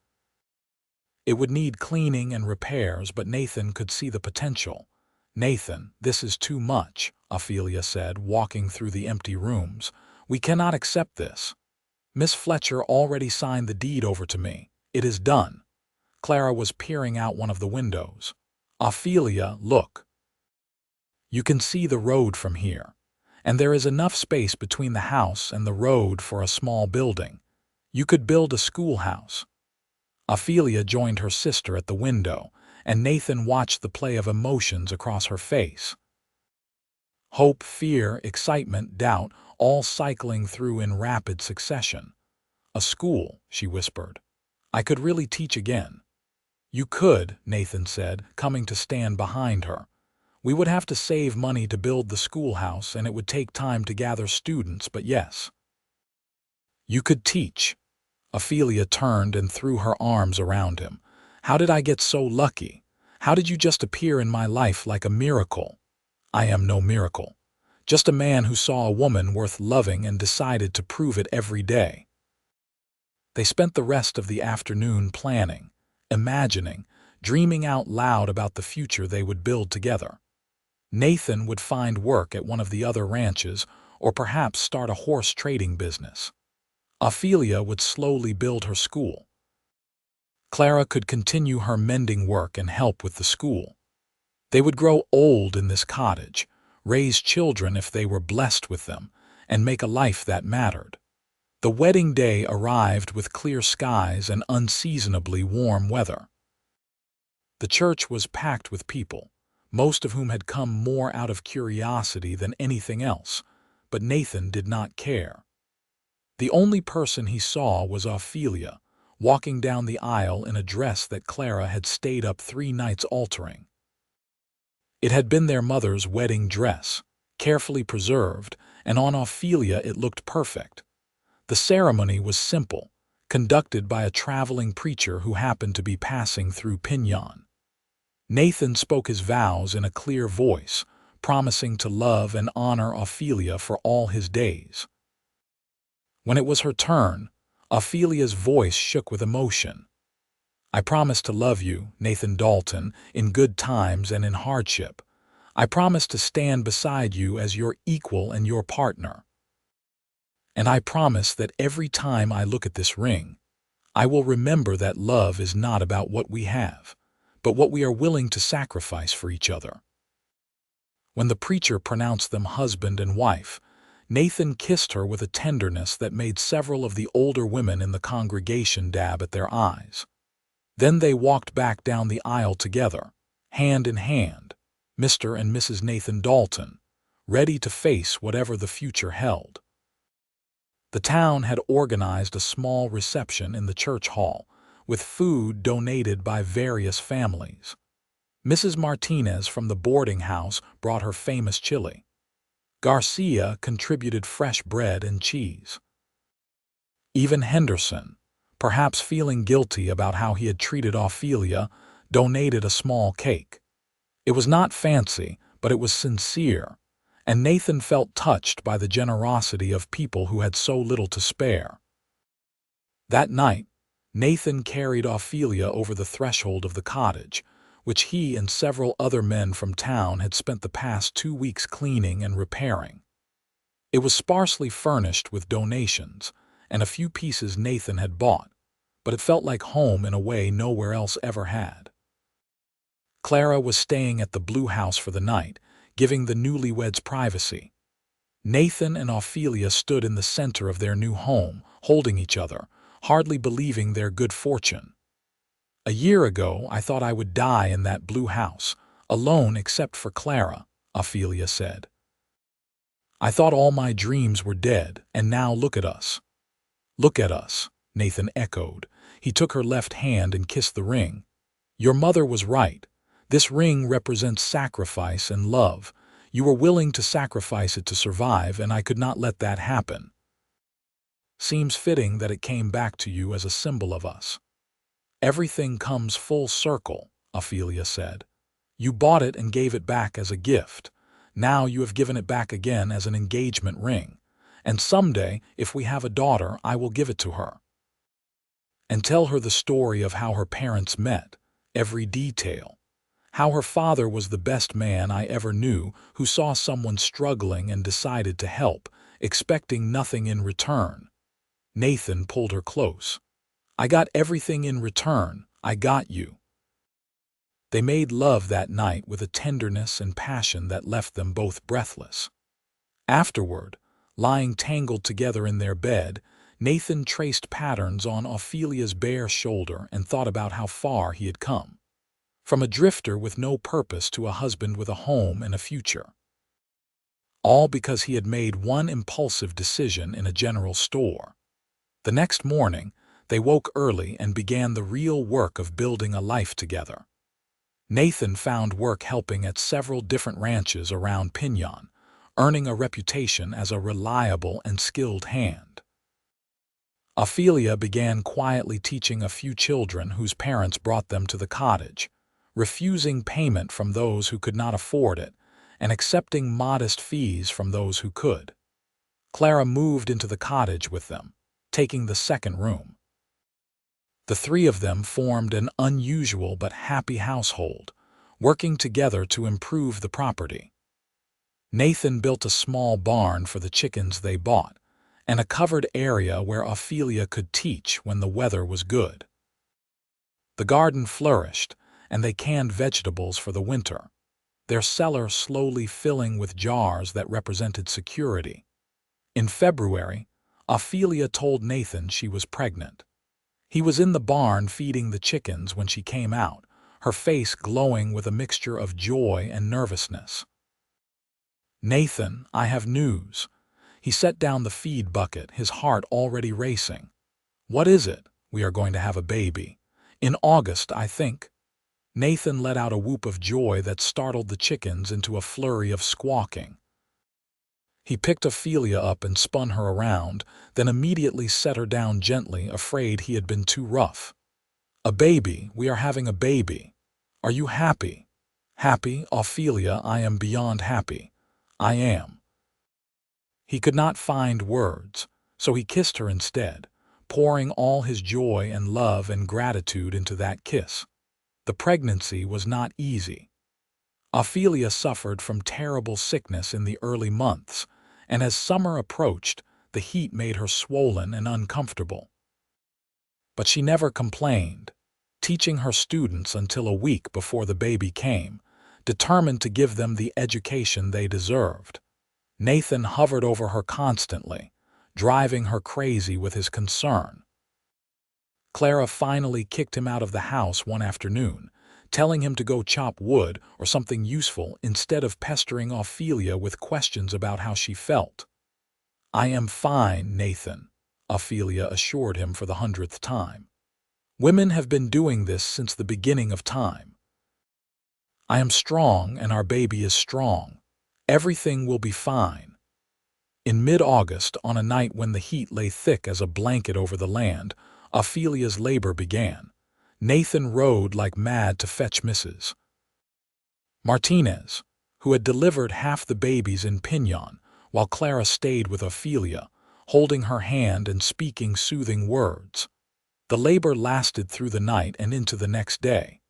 It would need cleaning and repairs, but Nathan could see the potential. "Nathan, this is too much," Ophelia said, walking through the empty rooms. "We cannot accept this. Miss Fletcher already signed the deed over to me. It is done." Clara was peering out one of the windows. "Ophelia, look. You can see the road from here, and there is enough space between the house and the road for a small building. You could build a schoolhouse." Ophelia joined her sister at the window, and Nathan watched the play of emotions across her face. Hope, fear, excitement, doubt, all cycling through in rapid succession. "A school," she whispered. "I could really teach again." "You could," Nathan said, coming to stand behind her. "We would have to save money to build the schoolhouse, and it would take time to gather students, but yes. You could teach." Ophelia turned and threw her arms around him. "How did I get so lucky? How did you just appear in my life like a miracle?" "I am no miracle. Just a man who saw a woman worth loving and decided to prove it every day." They spent the rest of the afternoon planning, imagining, dreaming out loud about the future they would build together. Nathan would find work at one of the other ranches, or perhaps start a horse trading business. Ophelia would slowly build her school. Clara could continue her mending work and help with the school. They would grow old in this cottage, raise children if they were blessed with them, and make a life that mattered. The wedding day arrived with clear skies and unseasonably warm weather. The church was packed with people, most of whom had come more out of curiosity than anything else, but Nathan did not care. The only person he saw was Ophelia, walking down the aisle in a dress that Clara had stayed up 3 nights altering. It had been their mother's wedding dress, carefully preserved, and on Ophelia it looked perfect. The ceremony was simple, conducted by a traveling preacher who happened to be passing through Piñon. Nathan spoke his vows in a clear voice, promising to love and honor Ophelia for all his days. When it was her turn, Ophelia's voice shook with emotion. "I promise to love you, Nathan Dalton, in good times and in hardship. I promise to stand beside you as your equal and your partner. And I promise that every time I look at this ring, I will remember that love is not about what we have, but what we are willing to sacrifice for each other." When the preacher pronounced them husband and wife, Nathan kissed her with a tenderness that made several of the older women in the congregation dab at their eyes. Then they walked back down the aisle together, hand in hand, Mr. and Mrs. Nathan Dalton, ready to face whatever the future held. The town had organized a small reception in the church hall, with food donated by various families. Mrs. Martinez from the boarding house brought her famous chili. Garcia contributed fresh bread and cheese. Even Henderson, perhaps feeling guilty about how he had treated Ophelia, donated a small cake. It was not fancy, but it was sincere, and Nathan felt touched by the generosity of people who had so little to spare. That night, Nathan carried Ophelia over the threshold of the cottage, which he and several other men from town had spent the past 2 weeks cleaning and repairing. It was sparsely furnished with donations and a few pieces Nathan had bought, but it felt like home in a way nowhere else ever had. Clara was staying at the Blue House for the night, giving the newlyweds privacy. Nathan and Ophelia stood in the center of their new home, holding each other, hardly believing their good fortune. "A year ago, I thought I would die in that Blue House, alone except for Clara," Ophelia said. "I thought all my dreams were dead, and now look at us." "Look at us," Nathan echoed. He took her left hand and kissed the ring. "Your mother was right. This ring represents sacrifice and love. You were willing to sacrifice it to survive, and I could not let that happen. Seems fitting that it came back to you as a symbol of us." "Everything comes full circle," Ophelia said. "You bought it and gave it back as a gift. Now you have given it back again as an engagement ring. And someday, if we have a daughter, I will give it to her. And tell her the story of how her parents met, every detail. How her father was the best man I ever knew, who saw someone struggling and decided to help, expecting nothing in return." Nathan pulled her close. "I got everything in return. I got you." They made love that night with a tenderness and passion that left them both breathless. Afterward, lying tangled together in their bed, Nathan traced patterns on Ophelia's bare shoulder and thought about how far he had come. From a drifter with no purpose to a husband with a home and a future. All because he had made one impulsive decision in a general store. The next morning, they woke early and began the real work of building a life together. Nathan found work helping at several different ranches around Piñon, earning a reputation as a reliable and skilled hand. Ophelia began quietly teaching a few children whose parents brought them to the cottage, refusing payment from those who could not afford it, and accepting modest fees from those who could. Clara moved into the cottage with them, taking the second room. The 3 of them formed an unusual but happy household, working together to improve the property. Nathan built a small barn for the chickens they bought, and a covered area where Ophelia could teach when the weather was good. The garden flourished, and they canned vegetables for the winter, their cellar slowly filling with jars that represented security. In February, Ophelia told Nathan she was pregnant. He was in the barn feeding the chickens when she came out, her face glowing with a mixture of joy and nervousness. "Nathan, I have news." He set down the feed bucket, his heart already racing. "What is it?" "We are going to have a baby. In August, I think." Nathan let out a whoop of joy that startled the chickens into a flurry of squawking. He picked Ophelia up and spun her around, then immediately set her down gently, afraid he had been too rough. "A baby, we are having a baby. Are you happy?" "Happy, Ophelia, I am beyond happy. I am." He could not find words, so he kissed her instead, pouring all his joy and love and gratitude into that kiss. The pregnancy was not easy. Ophelia suffered from terrible sickness in the early months, and as summer approached, the heat made her swollen and uncomfortable. But she never complained, teaching her students until a week before the baby came, determined to give them the education they deserved. Nathan hovered over her constantly, driving her crazy with his concern. Clara finally kicked him out of the house one afternoon, telling him to go chop wood or something useful instead of pestering Ophelia with questions about how she felt. "I am fine, Nathan," Ophelia assured him for the 100th time. "Women have been doing this since the beginning of time. I am strong and our baby is strong. Everything will be fine." In mid-August, on a night when the heat lay thick as a blanket over the land, Ophelia's labor began. Nathan rode like mad to fetch Mrs. Martinez, who had delivered half the babies in Piñon, while Clara stayed with Ophelia, holding her hand and speaking soothing words. The labor lasted through the night and into the next day.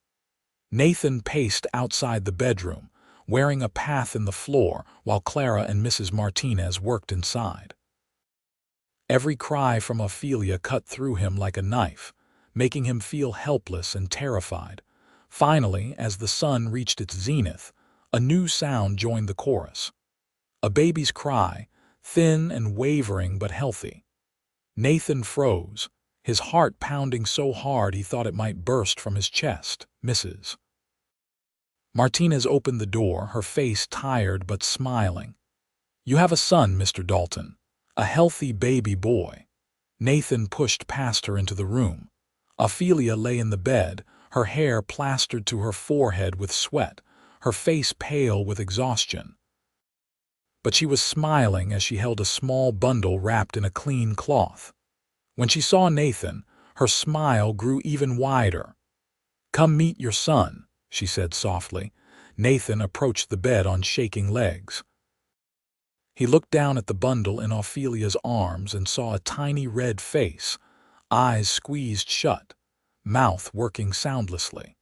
Nathan paced outside the bedroom, wearing a path in the floor, while Clara and Mrs. Martinez worked inside. Every cry from Ophelia cut through him like a knife, making him feel helpless and terrified. Finally, as the sun reached its zenith, a new sound joined the chorus. A baby's cry, thin and wavering but healthy. Nathan froze, his heart pounding so hard he thought it might burst from his chest. Mrs. Martinez opened the door, her face tired but smiling. "You have a son, Mr. Dalton. A healthy baby boy." Nathan pushed past her into the room. Ophelia lay in the bed, her hair plastered to her forehead with sweat, her face pale with exhaustion. But she was smiling as she held a small bundle wrapped in a clean cloth. When she saw Nathan, her smile grew even wider. "Come meet your son," she said softly. Nathan approached the bed on shaking legs. He looked down at the bundle in Ophelia's arms and saw a tiny red face, eyes squeezed shut, mouth working soundlessly.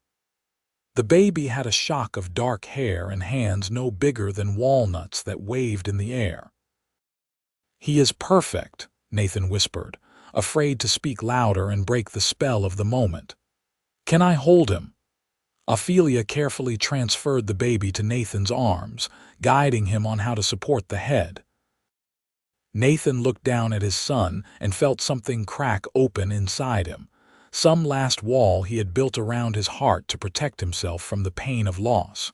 The baby had a shock of dark hair and hands no bigger than walnuts that waved in the air. "He is perfect," Nathan whispered, afraid to speak louder and break the spell of the moment. "Can I hold him?" Ophelia carefully transferred the baby to Nathan's arms, guiding him on how to support the head. Nathan looked down at his son and felt something crack open inside him, some last wall he had built around his heart to protect himself from the pain of loss.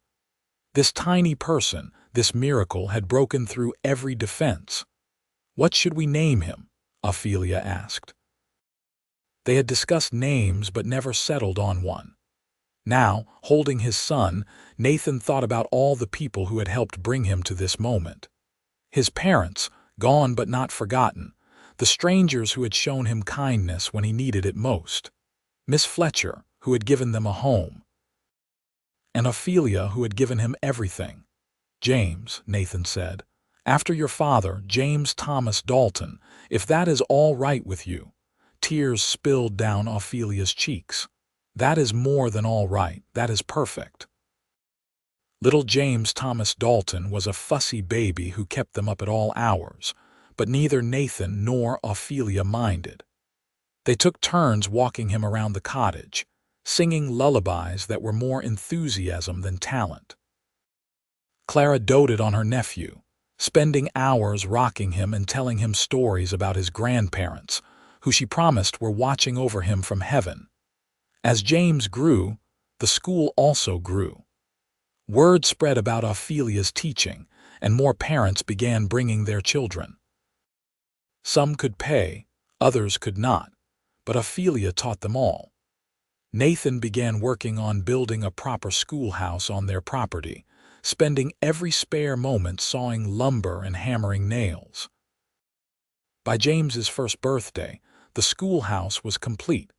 This tiny person, this miracle, had broken through every defense. "What should we name him?" Ophelia asked. They had discussed names but never settled on one. Now, holding his son, Nathan thought about all the people who had helped bring him to this moment. His parents, gone but not forgotten, the strangers who had shown him kindness when he needed it most, Miss Fletcher, who had given them a home, and Ophelia, who had given him everything. "James," Nathan said, "after your father, James Thomas Dalton, if that is all right with you." Tears spilled down Ophelia's cheeks. "That is more than all right, that is perfect." Little James Thomas Dalton was a fussy baby who kept them up at all hours, but neither Nathan nor Ophelia minded. They took turns walking him around the cottage, singing lullabies that were more enthusiasm than talent. Clara doted on her nephew, spending hours rocking him and telling him stories about his grandparents, who she promised were watching over him from heaven. As James grew, The school also grew. Word spread about Ophelia's teaching, and more parents began bringing their children. Some could pay, others could not, but Ophelia taught them all. Nathan began working on building a proper schoolhouse on their property, spending every spare moment sawing lumber and hammering nails. By James's first birthday, the schoolhouse was complete.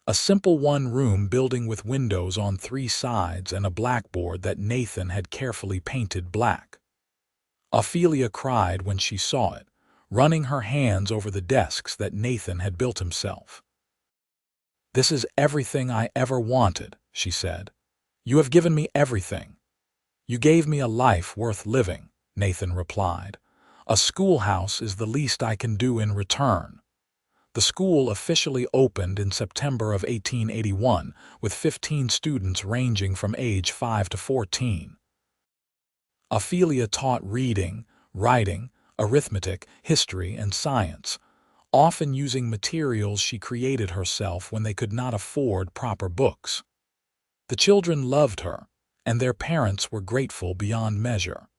A simple one-room building with windows on 3 sides and a blackboard that Nathan had carefully painted black. Ophelia cried when she saw it, running her hands over the desks that Nathan had built himself. "This is everything I ever wanted," she said. "You have given me everything." "You gave me a life worth living," Nathan replied. "A schoolhouse is the least I can do in return." The school officially opened in September of 1881, with 15 students ranging from age 5 to 14. Ophelia taught reading, writing, arithmetic, history, and science, often using materials she created herself when they could not afford proper books. The children loved her, and their parents were grateful beyond measure.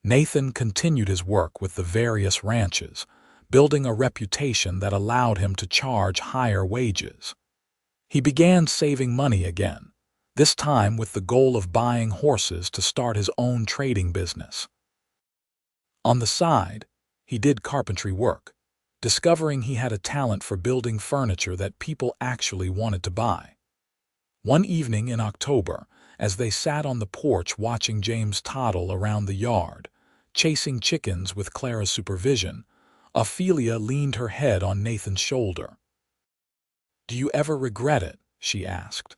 Nathan continued his work with the various ranches, building a reputation that allowed him to charge higher wages. He began saving money again, this time with the goal of buying horses to start his own trading business. On the side, he did carpentry work, discovering he had a talent for building furniture that people actually wanted to buy. One evening in October, as they sat on the porch watching James toddle around the yard, chasing chickens with Clara's supervision, Ophelia leaned her head on Nathan's shoulder. "Do you ever regret it?" she asked.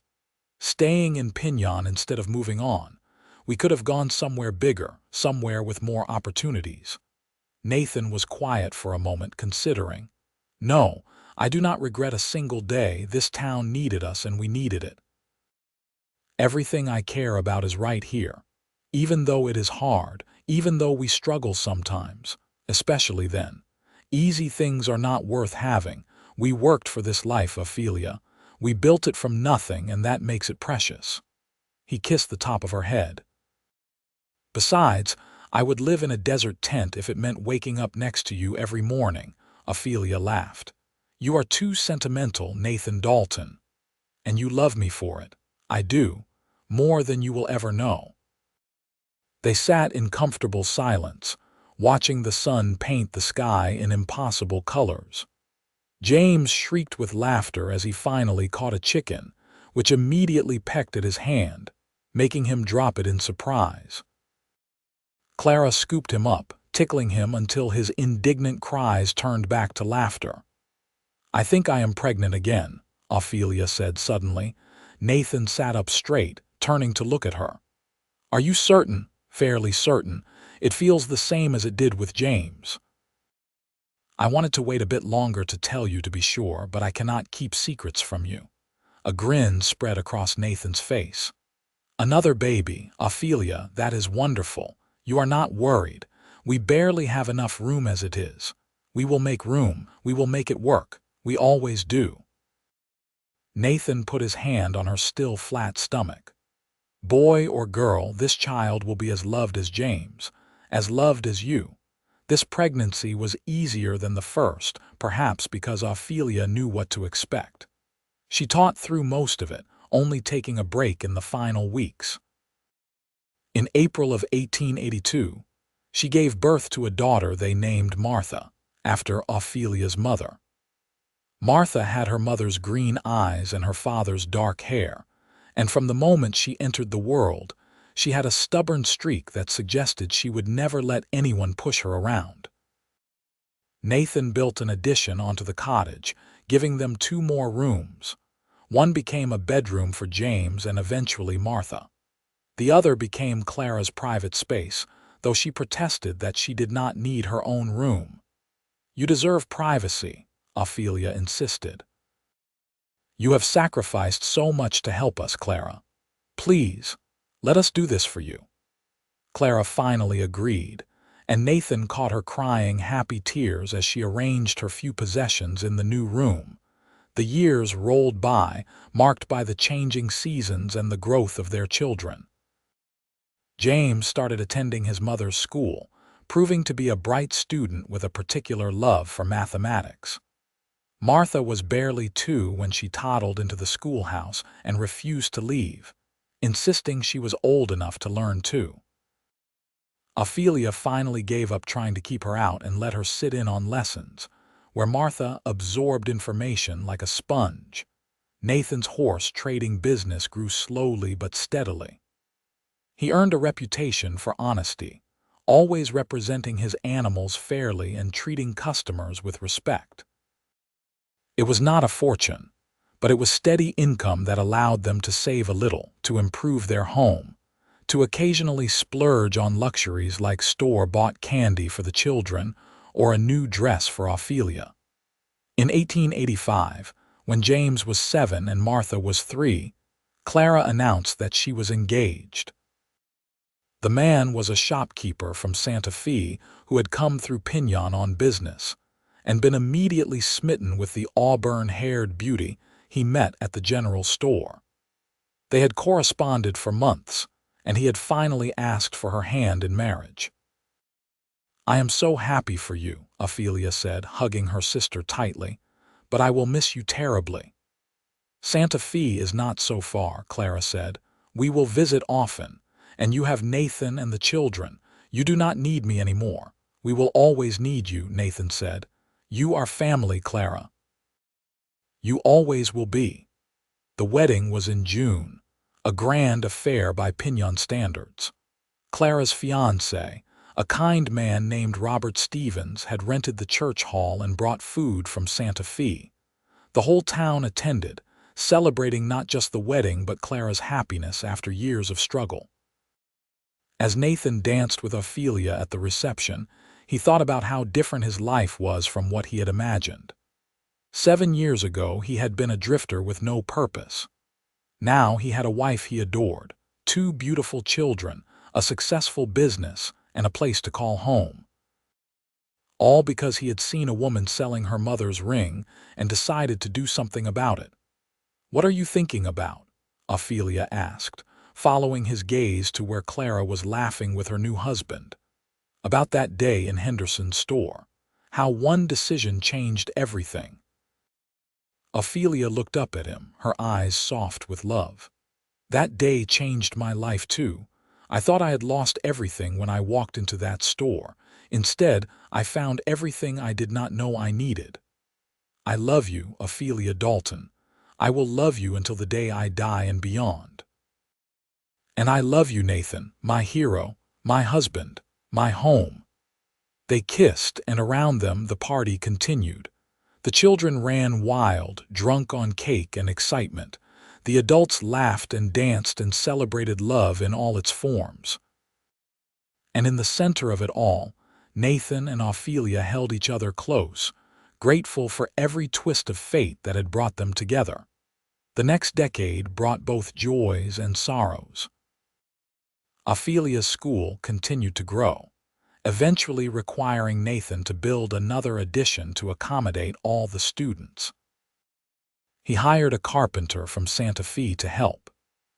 "Staying in Piñon instead of moving on. We could have gone somewhere bigger, somewhere with more opportunities." Nathan was quiet for a moment, considering. "No, I do not regret a single day. This town needed us and we needed it. Everything I care about is right here. Even though it is hard, even though we struggle sometimes, especially then. Easy things are not worth having. We worked for this life, Ophelia. We built it from nothing, and that makes it precious." He kissed the top of her head. "Besides, I would live in a desert tent if it meant waking up next to you every morning," Ophelia laughed. "You are too sentimental, Nathan Dalton. And you love me for it. I do, more than you will ever know." They sat in comfortable silence, watching the sun paint the sky in impossible colors. James shrieked with laughter as he finally caught a chicken, which immediately pecked at his hand, making him drop it in surprise. Clara scooped him up, tickling him until his indignant cries turned back to laughter. "I think I am pregnant again," Ophelia said suddenly. Nathan sat up straight, turning to look at her. "Are you certain?" "Fairly certain. It feels the same as it did with James." "I wanted to wait a bit longer to tell you to be sure, but I cannot keep secrets from you." A grin spread across Nathan's face. "Another baby, Ophelia, that is wonderful. You are not worried. We barely have enough room as it is. We will make room. We will make it work. We always do." Nathan put his hand on her still flat stomach. "Boy or girl, this child will be as loved as James, as loved as you." This pregnancy was easier than the first, perhaps because Ophelia knew what to expect. She taught through most of it, only taking a break in the final weeks. In April of 1882, she gave birth to a daughter they named Martha, after Ophelia's mother. Martha had her mother's green eyes and her father's dark hair, and from the moment she entered the world, she had a stubborn streak that suggested she would never let anyone push her around. Nathan built an addition onto the cottage, giving them 2 more rooms. One became a bedroom for James and eventually Martha. The other became Clara's private space, though she protested that she did not need her own room. "You deserve privacy," Ophelia insisted. "You have sacrificed so much to help us, Clara. Please, let us do this for you." Clara finally agreed, and Nathan caught her crying happy tears as she arranged her few possessions in the new room. The years rolled by, marked by the changing seasons and the growth of their children. James started attending his mother's school, proving to be a bright student with a particular love for mathematics. Martha was barely 2 when she toddled into the schoolhouse and refused to leave, insisting she was old enough to learn too. Ophelia finally gave up trying to keep her out and let her sit in on lessons, where Martha absorbed information like a sponge. Nathan's horse trading business grew slowly but steadily. He earned a reputation for honesty, always representing his animals fairly and treating customers with respect. It was not a fortune, but it was steady income that allowed them to save a little, to improve their home, to occasionally splurge on luxuries like store-bought candy for the children or a new dress for Ophelia. In 1885, when James was 7 and Martha was 3, Clara announced that she was engaged. The man was a shopkeeper from Santa Fe who had come through Piñon on business and been immediately smitten with the auburn-haired beauty he met at the general store. They had corresponded for months, and he had finally asked for her hand in marriage. "I am so happy for you," Ophelia said, hugging her sister tightly, "but I will miss you terribly." "Santa Fe is not so far," Clara said. "We will visit often, and you have Nathan and the children. You do not need me anymore. We will always need you," Nathan said. "You are family, Clara. You always will be." The wedding was in June, a grand affair by Piñon standards. Clara's fiancé, a kind man named Robert Stevens, had rented the church hall and brought food from Santa Fe. The whole town attended, celebrating not just the wedding but Clara's happiness after years of struggle. As Nathan danced with Ophelia at the reception, he thought about how different his life was from what he had imagined. 7 years ago, he had been a drifter with no purpose. Now he had a wife he adored, 2 beautiful children, a successful business, and a place to call home. All because he had seen a woman selling her mother's ring and decided to do something about it. "What are you thinking about?" Ophelia asked, following his gaze to where Clara was laughing with her new husband. About that day in Henderson's store, how one decision changed everything. Ophelia looked up at him, her eyes soft with love. "That day changed my life too. I thought I had lost everything when I walked into that store. Instead, I found everything I did not know I needed. I love you, Ophelia Dalton. I will love you until the day I die and beyond. And I love you, Nathan, my hero, my husband, my home." They kissed, and around them the party continued. The children ran wild, drunk on cake and excitement. The adults laughed and danced and celebrated love in all its forms. And in the center of it all, Nathan and Ophelia held each other close, grateful for every twist of fate that had brought them together. The next decade brought both joys and sorrows. Ophelia's school continued to grow, eventually requiring Nathan to build another addition to accommodate all the students. He hired a carpenter from Santa Fe to help,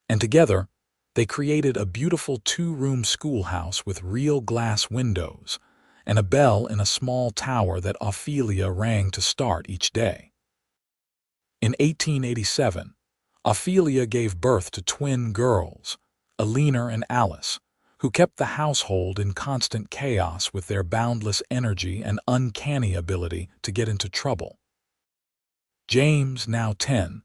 and together they created a beautiful 2-room schoolhouse with real glass windows and a bell in a small tower that Ophelia rang to start each day. In 1887, Ophelia gave birth to twin girls, Eleanor and Alice, who kept the household in constant chaos with their boundless energy and uncanny ability to get into trouble. James, now 10,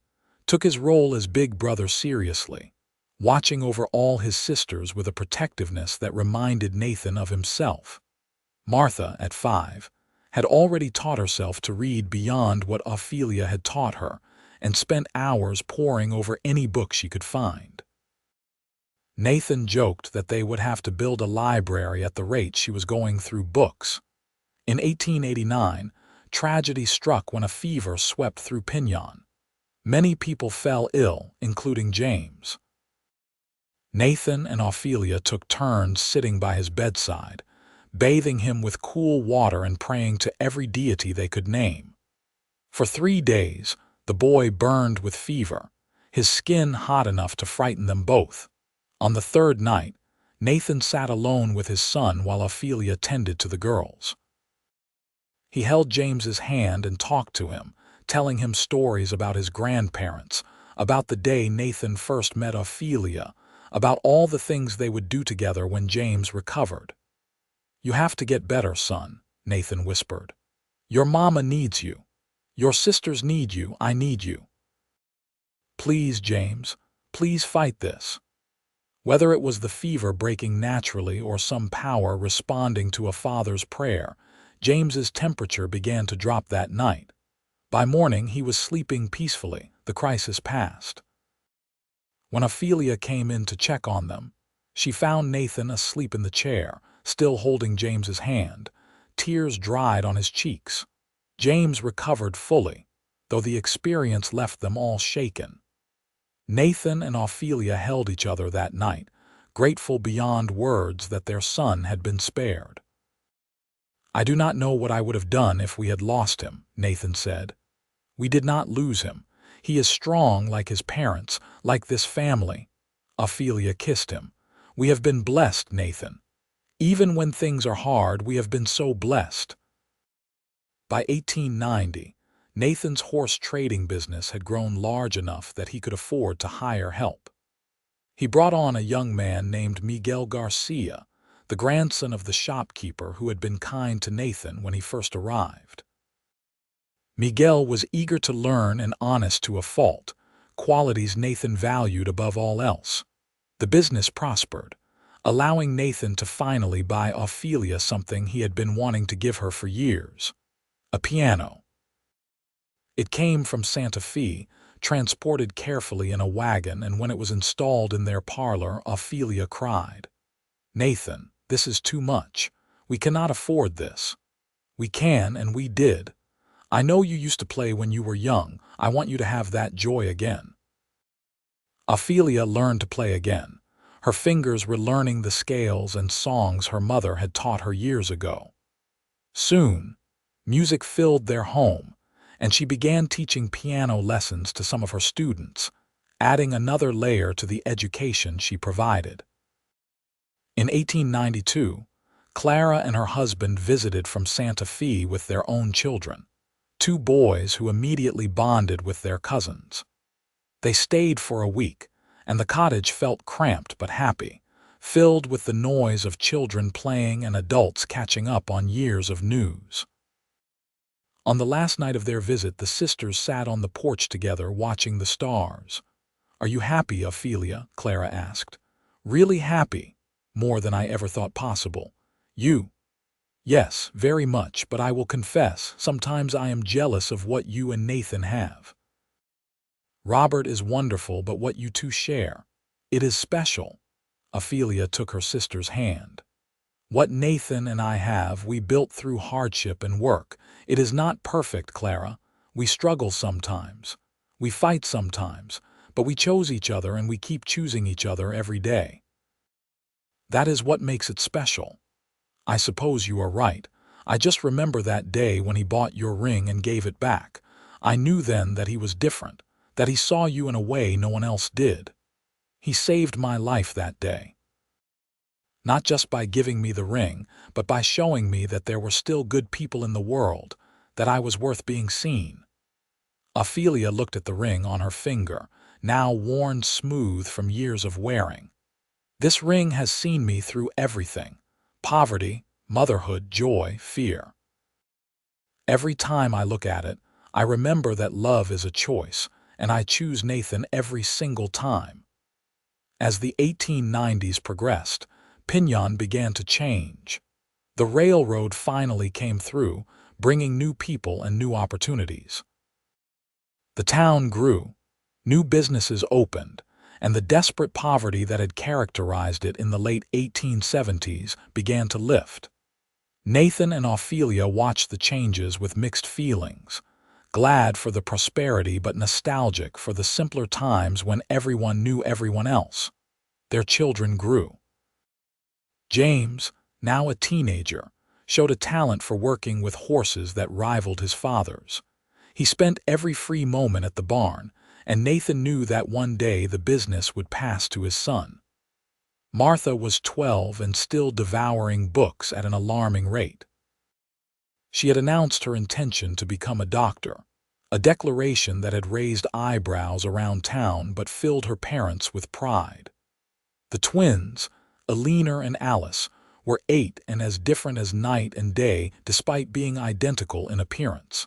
took his role as big brother seriously, watching over all his sisters with a protectiveness that reminded Nathan of himself. Martha, at 5, had already taught herself to read beyond what Ophelia had taught her and spent hours poring over any book she could find. Nathan joked that they would have to build a library at the rate she was going through books. In 1889, tragedy struck when a fever swept through Piñon. Many people fell ill, including James. Nathan and Ophelia took turns sitting by his bedside, bathing him with cool water and praying to every deity they could name. For 3 days, The boy burned with fever, his skin hot enough to frighten them both. On the third night, Nathan sat alone with his son while Ophelia tended to the girls. He held James's hand and talked to him, telling him stories about his grandparents, about the day Nathan first met Ophelia, about all the things they would do together when James recovered. "You have to get better, son," Nathan whispered. "Your mama needs you. Your sisters need you. I need you. Please, James, please fight this." Whether it was the fever breaking naturally or some power responding to a father's prayer, James's temperature began to drop that night. By morning, he was sleeping peacefully. The crisis passed. When Ophelia came in to check on them, she found Nathan asleep in the chair, still holding James's hand. Tears dried on his cheeks. James recovered fully, though the experience left them all shaken. Nathan and Ophelia held each other that night, grateful beyond words that their son had been spared. "I do not know what I would have done if we had lost him," Nathan said. "We did not lose him. He is strong like his parents, like this family." Ophelia kissed him. "We have been blessed, Nathan. Even when things are hard, we have been so blessed." By 1890, Nathan's horse trading business had grown large enough that he could afford to hire help. He brought on a young man named Miguel Garcia, the grandson of the shopkeeper who had been kind to Nathan when he first arrived. Miguel was eager to learn and honest to a fault, qualities Nathan valued above all else. The business prospered, allowing Nathan to finally buy Ophelia something he had been wanting to give her for years: a piano. It came from Santa Fe, transported carefully in a wagon, and when it was installed in their parlor, Ophelia cried, "Nathan, this is too much. We cannot afford this." "We can, and we did. I know you used to play when you were young. I want you to have that joy again." Ophelia learned to play again. Her fingers were learning the scales and songs her mother had taught her years ago. Soon, music filled their home, and she began teaching piano lessons to some of her students, adding another layer to the education she provided. In 1892, Clara and her husband visited from Santa Fe with their own children, two boys who immediately bonded with their cousins. They stayed for a week, and the cottage felt cramped but happy, filled with the noise of children playing and adults catching up on years of news. On the last night of their visit, the sisters sat on the porch together watching the stars. "Are you happy, Ophelia?" Clara asked. "Really happy, more than I ever thought possible. You?" "Yes, very much, but I will confess, sometimes I am jealous of what you and Nathan have. Robert is wonderful, but what you two share, it is special." Ophelia took her sister's hand. "What Nathan and I have, we built through hardship and work. It is not perfect, Clara. We struggle sometimes. We fight sometimes, but we chose each other and we keep choosing each other every day. That is what makes it special." "I suppose you are right. I just remember that day when he bought your ring and gave it back. I knew then that he was different, that he saw you in a way no one else did. He saved my life that day. Not just by giving me the ring, but by showing me that there were still good people in the world, that I was worth being seen." Ophelia looked at the ring on her finger, now worn smooth from years of wearing. "This ring has seen me through everything: poverty, motherhood, joy, fear. Every time I look at it, I remember that love is a choice, and I choose Nathan every single time." As the 1890s progressed, Piñon began to change. The railroad finally came through, bringing new people and new opportunities. The town grew, new businesses opened, and the desperate poverty that had characterized it in the late 1870s began to lift. Nathan and Ophelia watched the changes with mixed feelings, glad for the prosperity but nostalgic for the simpler times when everyone knew everyone else. Their children grew. James, now a teenager, showed a talent for working with horses that rivaled his father's. He spent every free moment at the barn, and Nathan knew that one day the business would pass to his son. Martha was 12 and still devouring books at an alarming rate. She had announced her intention to become a doctor, a declaration that had raised eyebrows around town but filled her parents with pride. The twins, Eleanor and Alice, were 8 and as different as night and day despite being identical in appearance.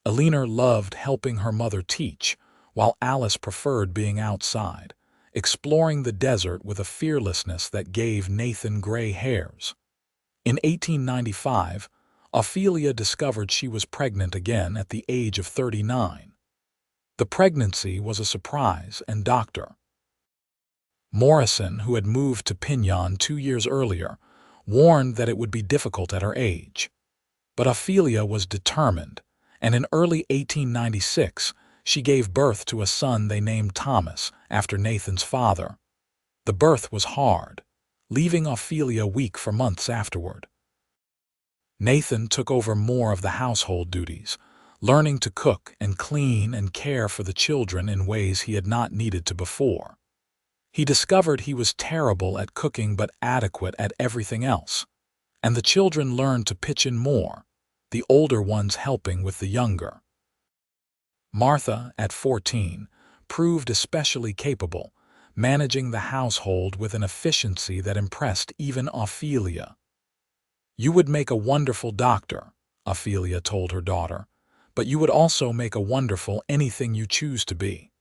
Eleanor loved helping her mother teach, while Alice preferred being outside, exploring the desert with a fearlessness that gave Nathan gray hairs. In 1895, Ophelia discovered she was pregnant again at the age of 39. The pregnancy was a surprise, and Dr. Morrison, who had moved to Piñon 2 years earlier, warned that it would be difficult at her age. But Ophelia was determined, and in early 1896, she gave birth to a son they named Thomas, after Nathan's father. The birth was hard, leaving Ophelia weak for months afterward. Nathan took over more of the household duties, learning to cook and clean and care for the children in ways he had not needed to before. He discovered he was terrible at cooking but adequate at everything else, and the children learned to pitch in more, the older ones helping with the younger. Martha, at 14, proved especially capable, managing the household with an efficiency that impressed even Ophelia. "You would make a wonderful doctor," Ophelia told her daughter, "but you would also make a wonderful anything you choose to be."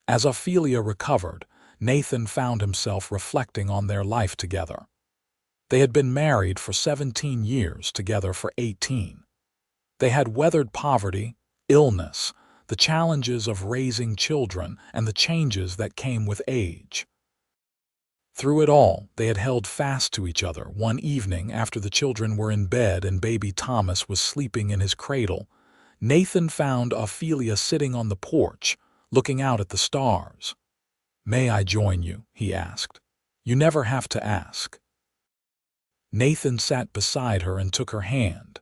As Ophelia recovered, Nathan found himself reflecting on their life together. They had been married for 17 years, together for 18. They had weathered poverty, illness, the challenges of raising children, and the changes that came with age. Through it all, they had held fast to each other. One evening, after the children were in bed and baby Thomas was sleeping in his cradle, Nathan found Ophelia sitting on the porch, looking out at the stars. "May I join you?" he asked. "You never have to ask." Nathan sat beside her and took her hand.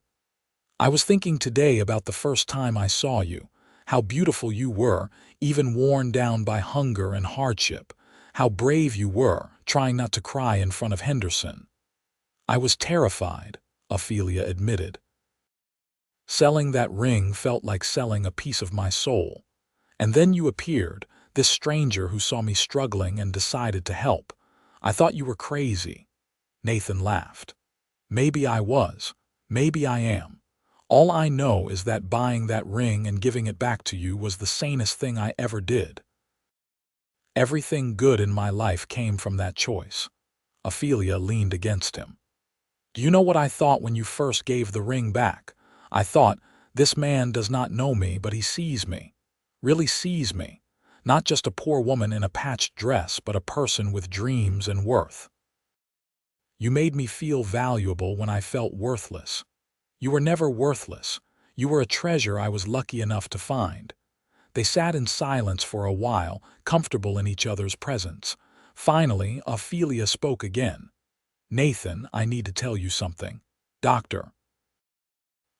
"I was thinking today about the first time I saw you, how beautiful you were, even worn down by hunger and hardship, how brave you were, trying not to cry in front of Henderson." "I was terrified," Ophelia admitted. "Selling that ring felt like selling a piece of my soul. And then you appeared, this stranger who saw me struggling and decided to help. I thought you were crazy." Nathan laughed. "Maybe I was. Maybe I am. All I know is that buying that ring and giving it back to you was the sanest thing I ever did. Everything good in my life came from that choice." Ophelia leaned against him. "Do you know what I thought when you first gave the ring back? I thought, this man does not know me, but he sees me. Really sees me. Not just a poor woman in a patched dress, but a person with dreams and worth. You made me feel valuable when I felt worthless. You were never worthless. You were a treasure I was lucky enough to find." They sat in silence for a while, comfortable in each other's presence. Finally, Ophelia spoke again. "Nathan, I need to tell you something. Dr.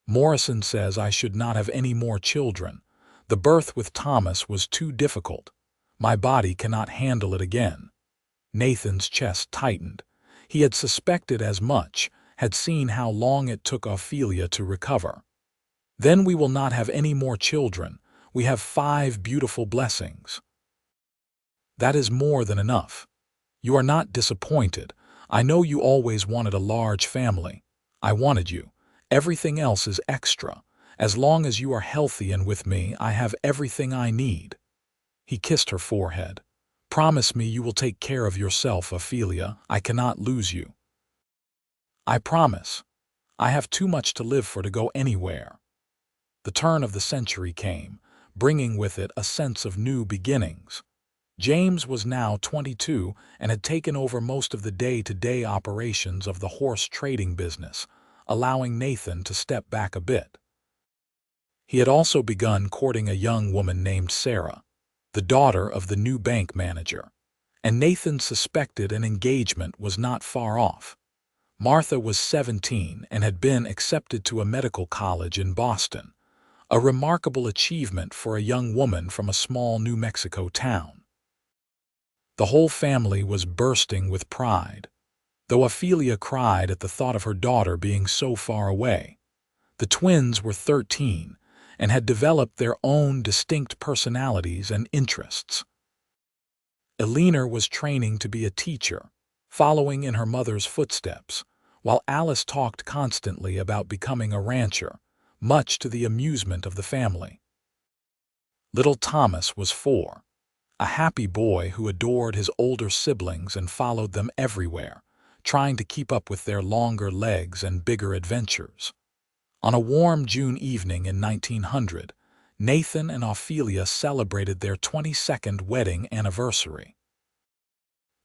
Morrison says I should not have any more children. The birth with Thomas was too difficult. My body cannot handle it again." Nathan's chest tightened. He had suspected as much, had seen how long it took Ophelia to recover. "Then we will not have any more children. We have 5 beautiful blessings." "That is more than enough. You are not disappointed. I know you always wanted a large family. I wanted you. Everything else is extra. As long as you are healthy and with me, I have everything I need." He kissed her forehead. "Promise me you will take care of yourself, Ophelia. I cannot lose you." "I promise. I have too much to live for to go anywhere." The turn of the century came, bringing with it a sense of new beginnings. James was now 22 and had taken over most of the day-to-day operations of the horse trading business, allowing Nathan to step back a bit. He had also begun courting a young woman named Sarah, the daughter of the new bank manager, and Nathan suspected an engagement was not far off. Martha was 17 and had been accepted to a medical college in Boston, a remarkable achievement for a young woman from a small New Mexico town. The whole family was bursting with pride, though Ophelia cried at the thought of her daughter being so far away. The twins were 13 and had developed their own distinct personalities and interests. Eleanor was training to be a teacher, following in her mother's footsteps, while Alice talked constantly about becoming a rancher, much to the amusement of the family. Little Thomas was 4, a happy boy who adored his older siblings and followed them everywhere, trying to keep up with their longer legs and bigger adventures. On a warm June evening in 1900, Nathan and Ophelia celebrated their 22nd wedding anniversary.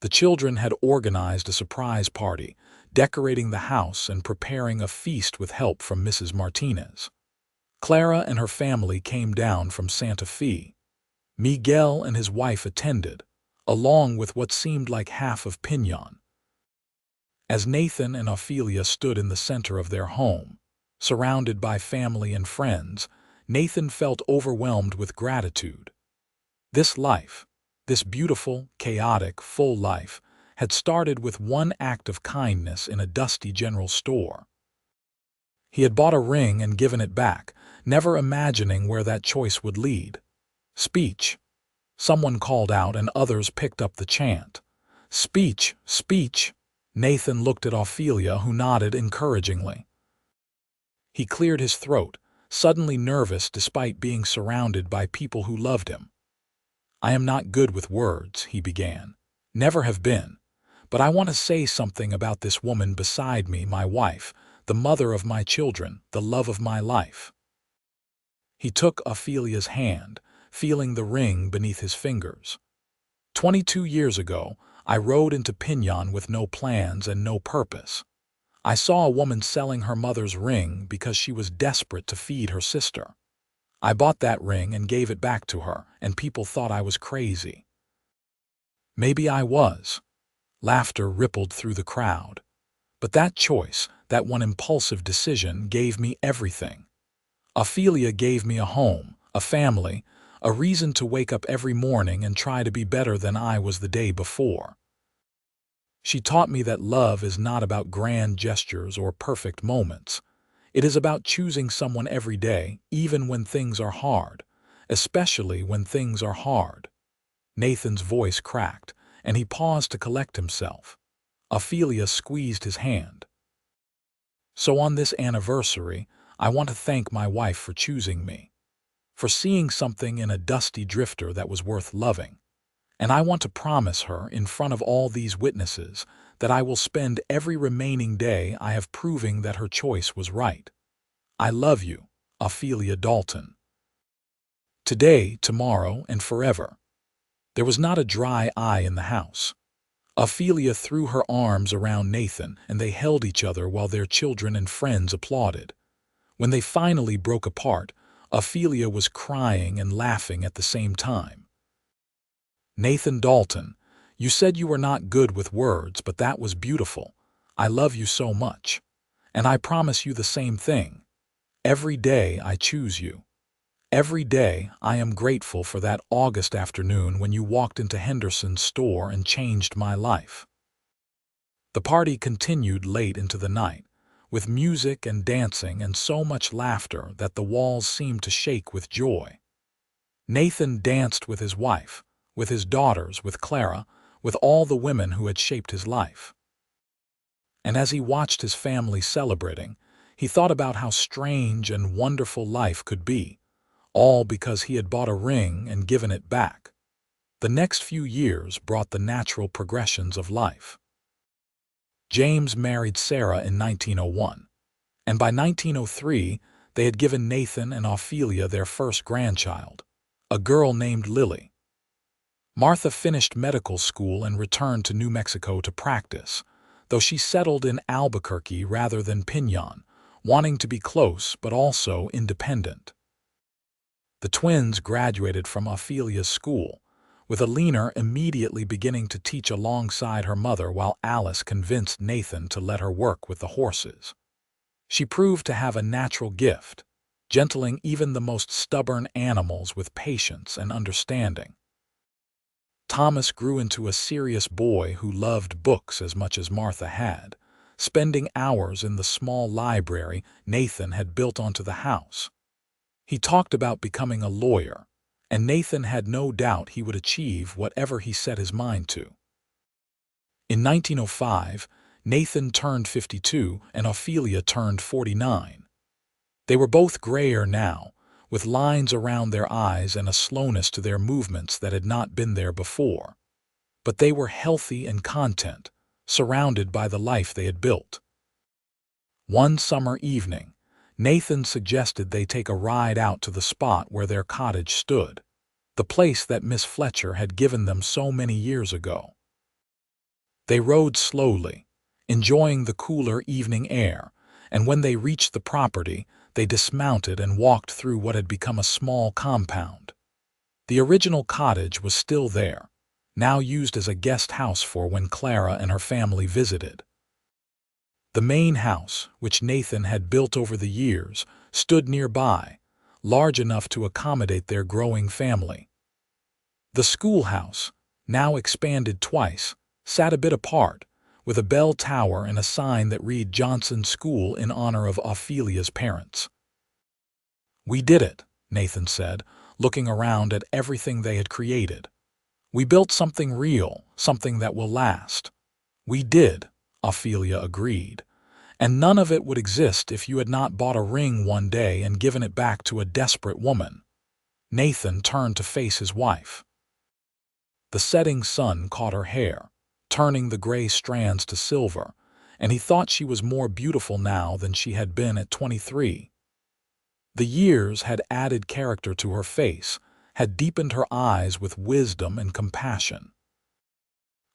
The children had organized a surprise party, decorating the house and preparing a feast with help from Mrs. Martinez. Clara and her family came down from Santa Fe. Miguel and his wife attended, along with what seemed like half of Piñon. As Nathan and Ophelia stood in the center of their home, surrounded by family and friends, Nathan felt overwhelmed with gratitude. This life, this beautiful, chaotic, full life, had started with one act of kindness in a dusty general store. He had bought a ring and given it back, never imagining where that choice would lead. Speech. Someone called out and others picked up the chant. Speech, speech. Nathan looked at Ophelia, who nodded encouragingly. He cleared his throat, suddenly nervous despite being surrounded by people who loved him. "I am not good with words," he began. "Never have been. But I want to say something about this woman beside me, my wife, the mother of my children, the love of my life." He took Ophelia's hand, feeling the ring beneath his fingers. 22 years ago, I rode into Piñon with no plans and no purpose. I saw a woman selling her mother's ring because she was desperate to feed her sister. I bought that ring and gave it back to her, and people thought I was crazy. Maybe I was. Laughter rippled through the crowd. But that choice, that one impulsive decision, gave me everything. Ophelia gave me a home, a family, a reason to wake up every morning and try to be better than I was the day before. She taught me that love is not about grand gestures or perfect moments. It is about choosing someone every day, even when things are hard, especially when things are hard. Nathan's voice cracked, and he paused to collect himself. Ophelia squeezed his hand. "So on this anniversary, I want to thank my wife for choosing me, for seeing something in a dusty drifter that was worth loving. And I want to promise her, in front of all these witnesses, that I will spend every remaining day I have proving that her choice was right. I love you, Ophelia Dalton. Today, tomorrow, and forever." There was not a dry eye in the house. Ophelia threw her arms around Nathan, and they held each other while their children and friends applauded. When they finally broke apart, Ophelia was crying and laughing at the same time. "Nathan Dalton, you said you were not good with words, but that was beautiful. I love you so much. And I promise you the same thing. Every day I choose you. Every day I am grateful for that August afternoon when you walked into Henderson's store and changed my life." The party continued late into the night, with music and dancing and so much laughter that the walls seemed to shake with joy. Nathan danced with his wife, with his daughters, with Clara, with all the women who had shaped his life. And as he watched his family celebrating, he thought about how strange and wonderful life could be, all because he had bought a ring and given it back. The next few years brought the natural progressions of life. James married Sarah in 1901, and by 1903 they had given Nathan and Ophelia their first grandchild, a girl named Lily. Martha finished medical school and returned to New Mexico to practice, though she settled in Albuquerque rather than Piñon, wanting to be close but also independent. The twins graduated from Ophelia's school, with Eleanor immediately beginning to teach alongside her mother while Alice convinced Nathan to let her work with the horses. She proved to have a natural gift. gentling even the most stubborn animals with patience and understanding. Thomas grew into a serious boy who loved books as much as Martha had, spending hours in the small library Nathan had built onto the house. He talked about becoming a lawyer, and Nathan had no doubt he would achieve whatever he set his mind to. In 1905, Nathan turned 52 and Ophelia turned 49. They were both grayer now, with lines around their eyes and a slowness to their movements that had not been there before. But they were healthy and content, surrounded by the life they had built. One summer evening, Nathan suggested they take a ride out to the spot where their cottage stood, the place that Miss Fletcher had given them so many years ago. They rode slowly, enjoying the cooler evening air, and when they reached the property, they dismounted and walked through what had become a small compound. The original cottage was still there, now used as a guest house for when Clara and her family visited. The main house, which Nathan had built over the years, stood nearby, large enough to accommodate their growing family. The schoolhouse, now expanded twice, sat a bit apart, with a bell tower and a sign that read Johnson School in honor of Ophelia's parents. "We did it," Nathan said, looking around at everything they had created. "We built something real, something that will last." "We did," Ophelia agreed, "and none of it would exist if you had not bought a ring one day and given it back to a desperate woman." Nathan turned to face his wife. The setting sun caught her hair, turning the gray strands to silver, and he thought she was more beautiful now than she had been at 23. The years had added character to her face, had deepened her eyes with wisdom and compassion.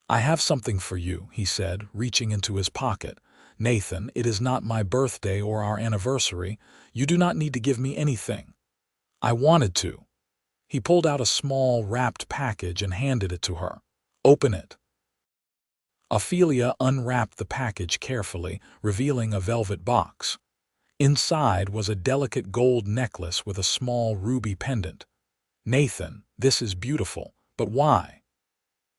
"I have something for you," he said, reaching into his pocket. "Nathan, it is not my birthday or our anniversary. You do not need to give me anything." "I wanted to." He pulled out a small, wrapped package and handed it to her. "Open it." Ophelia unwrapped the package carefully, revealing a velvet box. Inside was a delicate gold necklace with a small ruby pendant. "Nathan, this is beautiful, but why?"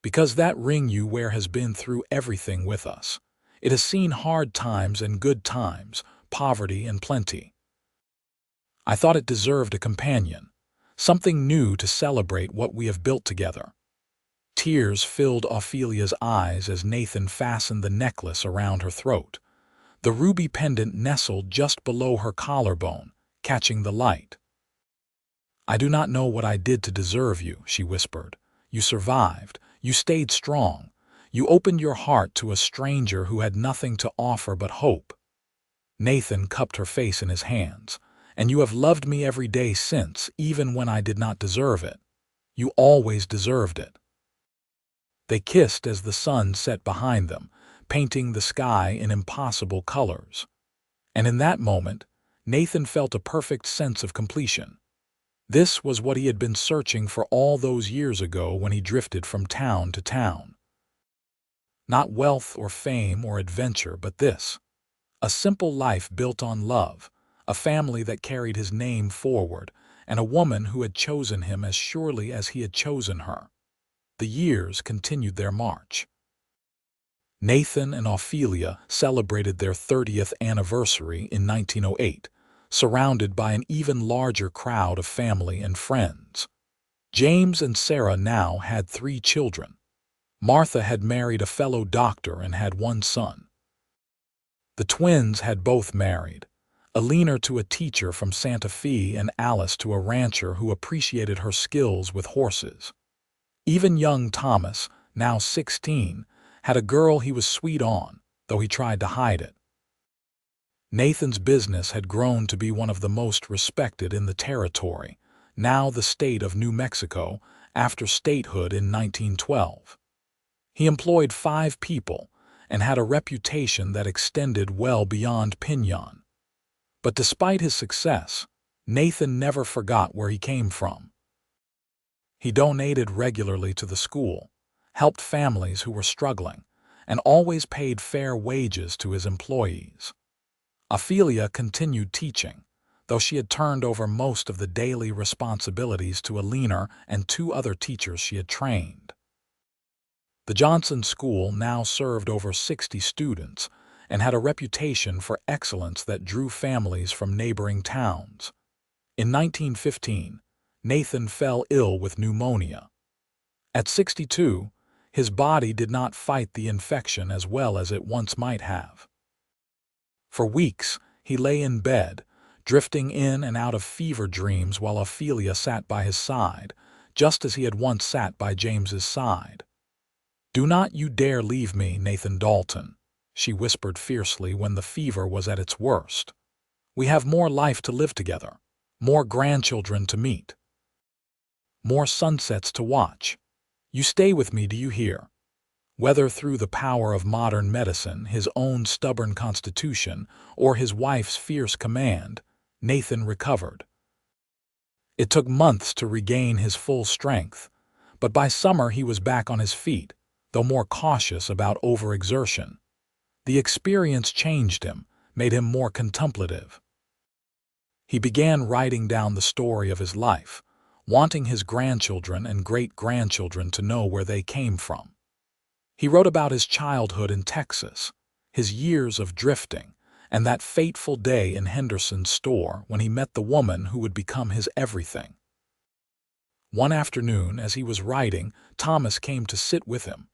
"Because that ring you wear has been through everything with us. It has seen hard times and good times, poverty and plenty. I thought it deserved a companion, something new to celebrate what we have built together." Tears filled Ophelia's eyes as Nathan fastened the necklace around her throat. The ruby pendant nestled just below her collarbone, catching the light. "I do not know what I did to deserve you," she whispered. "You survived. You stayed strong. You opened your heart to a stranger who had nothing to offer but hope." Nathan cupped her face in his hands. "And you have loved me every day since, even when I did not deserve it. You always deserved it." They kissed as the sun set behind them, painting the sky in impossible colors. And in that moment, Nathan felt a perfect sense of completion. This was what he had been searching for all those years ago when he drifted from town to town. Not wealth or fame or adventure, but this. A simple life built on love, a family that carried his name forward, and a woman who had chosen him as surely as he had chosen her. The years continued their march. Nathan and Ophelia celebrated their 30th anniversary in 1908, surrounded by an even larger crowd of family and friends. James and Sarah now had 3 children. Martha had married a fellow doctor and had 1 son. The twins had both married, Alina to a teacher from Santa Fe and Alice to a rancher who appreciated her skills with horses. Even young Thomas, now 16, had a girl he was sweet on, though he tried to hide it. Nathan's business had grown to be one of the most respected in the territory, now the state of New Mexico, after statehood in 1912. He employed 5 people and had a reputation that extended well beyond Piñon. But despite his success, Nathan never forgot where he came from. He donated regularly to the school, helped families who were struggling, and always paid fair wages to his employees. Ophelia continued teaching, though she had turned over most of the daily responsibilities to Alina and 2 other teachers she had trained. The Johnson School now served over 60 students and had a reputation for excellence that drew families from neighboring towns. In 1915, Nathan fell ill with pneumonia. At 62, his body did not fight the infection as well as it once might have. For weeks, he lay in bed, drifting in and out of fever dreams while Ophelia sat by his side, just as he had once sat by James's side. "Do not you dare leave me, Nathan Dalton," she whispered fiercely when the fever was at its worst. "We have more life to live together, more grandchildren to meet, more sunsets to watch. You stay with me, do you hear?" Whether through the power of modern medicine, his own stubborn constitution, or his wife's fierce command, Nathan recovered. It took months to regain his full strength, but by summer he was back on his feet, though more cautious about overexertion. The experience changed him, made him more contemplative. He began writing down the story of his life, wanting his grandchildren and great-grandchildren to know where they came from. He wrote about his childhood in Texas, his years of drifting, and that fateful day in Henderson's store when he met the woman who would become his everything. One afternoon, as he was writing, Thomas came to sit with him.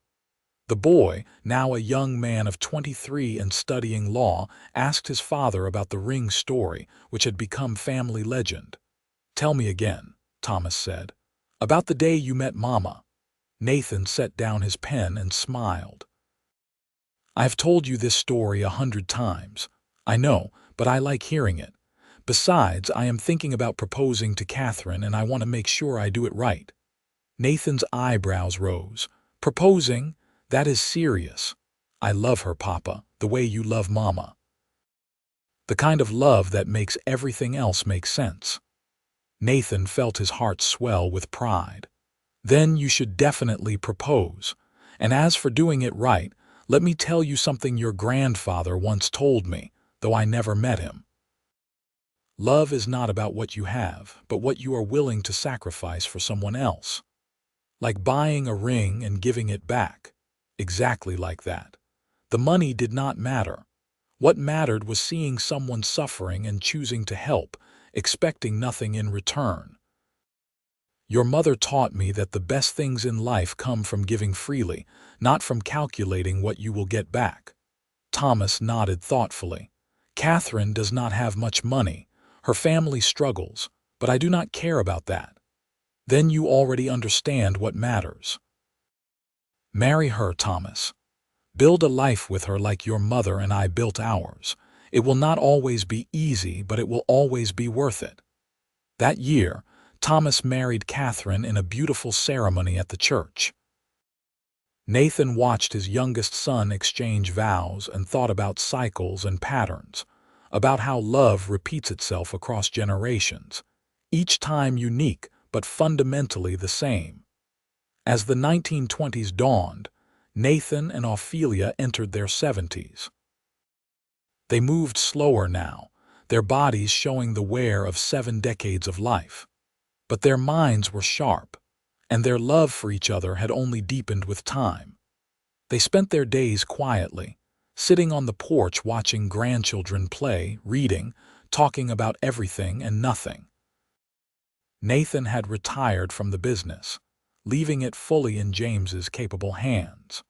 The boy, now a young man of 23 and studying law, asked his father about the ring story, which had become family legend. "Tell me again," Thomas said, "about the day you met Mama." Nathan set down his pen and smiled. "I have told you this story 100 times. I know, but I like hearing it. Besides, I am thinking about proposing to Catherine, and I want to make sure I do it right." Nathan's eyebrows rose. "Proposing? That is serious. I love her, Papa, the way you love Mama. The kind of love that makes everything else make sense." Nathan felt his heart swell with pride. "Then you should definitely propose. And as for doing it right, let me tell you something your grandfather once told me, though I never met him. Love is not about what you have, but what you are willing to sacrifice for someone else. Like buying a ring and giving it back. Exactly like that. The money did not matter. What mattered was seeing someone suffering and choosing to help, expecting nothing in return. Your mother taught me that the best things in life come from giving freely, not from calculating what you will get back." Thomas nodded thoughtfully. "Catherine does not have much money. Her family struggles, but I do not care about that." "Then you already understand what matters. Marry her, Thomas. Build a life with her like your mother and I built ours. It will not always be easy, but it will always be worth it." That year, Thomas married Catherine in a beautiful ceremony at the church. Nathan watched his youngest son exchange vows and thought about cycles and patterns, about how love repeats itself across generations, each time unique but fundamentally the same. As the 1920s dawned, Nathan and Ophelia entered their 70s. They moved slower now, their bodies showing the wear of 7 decades of life. But their minds were sharp, and their love for each other had only deepened with time. They spent their days quietly, sitting on the porch watching grandchildren play, reading, talking about everything and nothing. Nathan had retired from the business, leaving it fully in James's capable hands.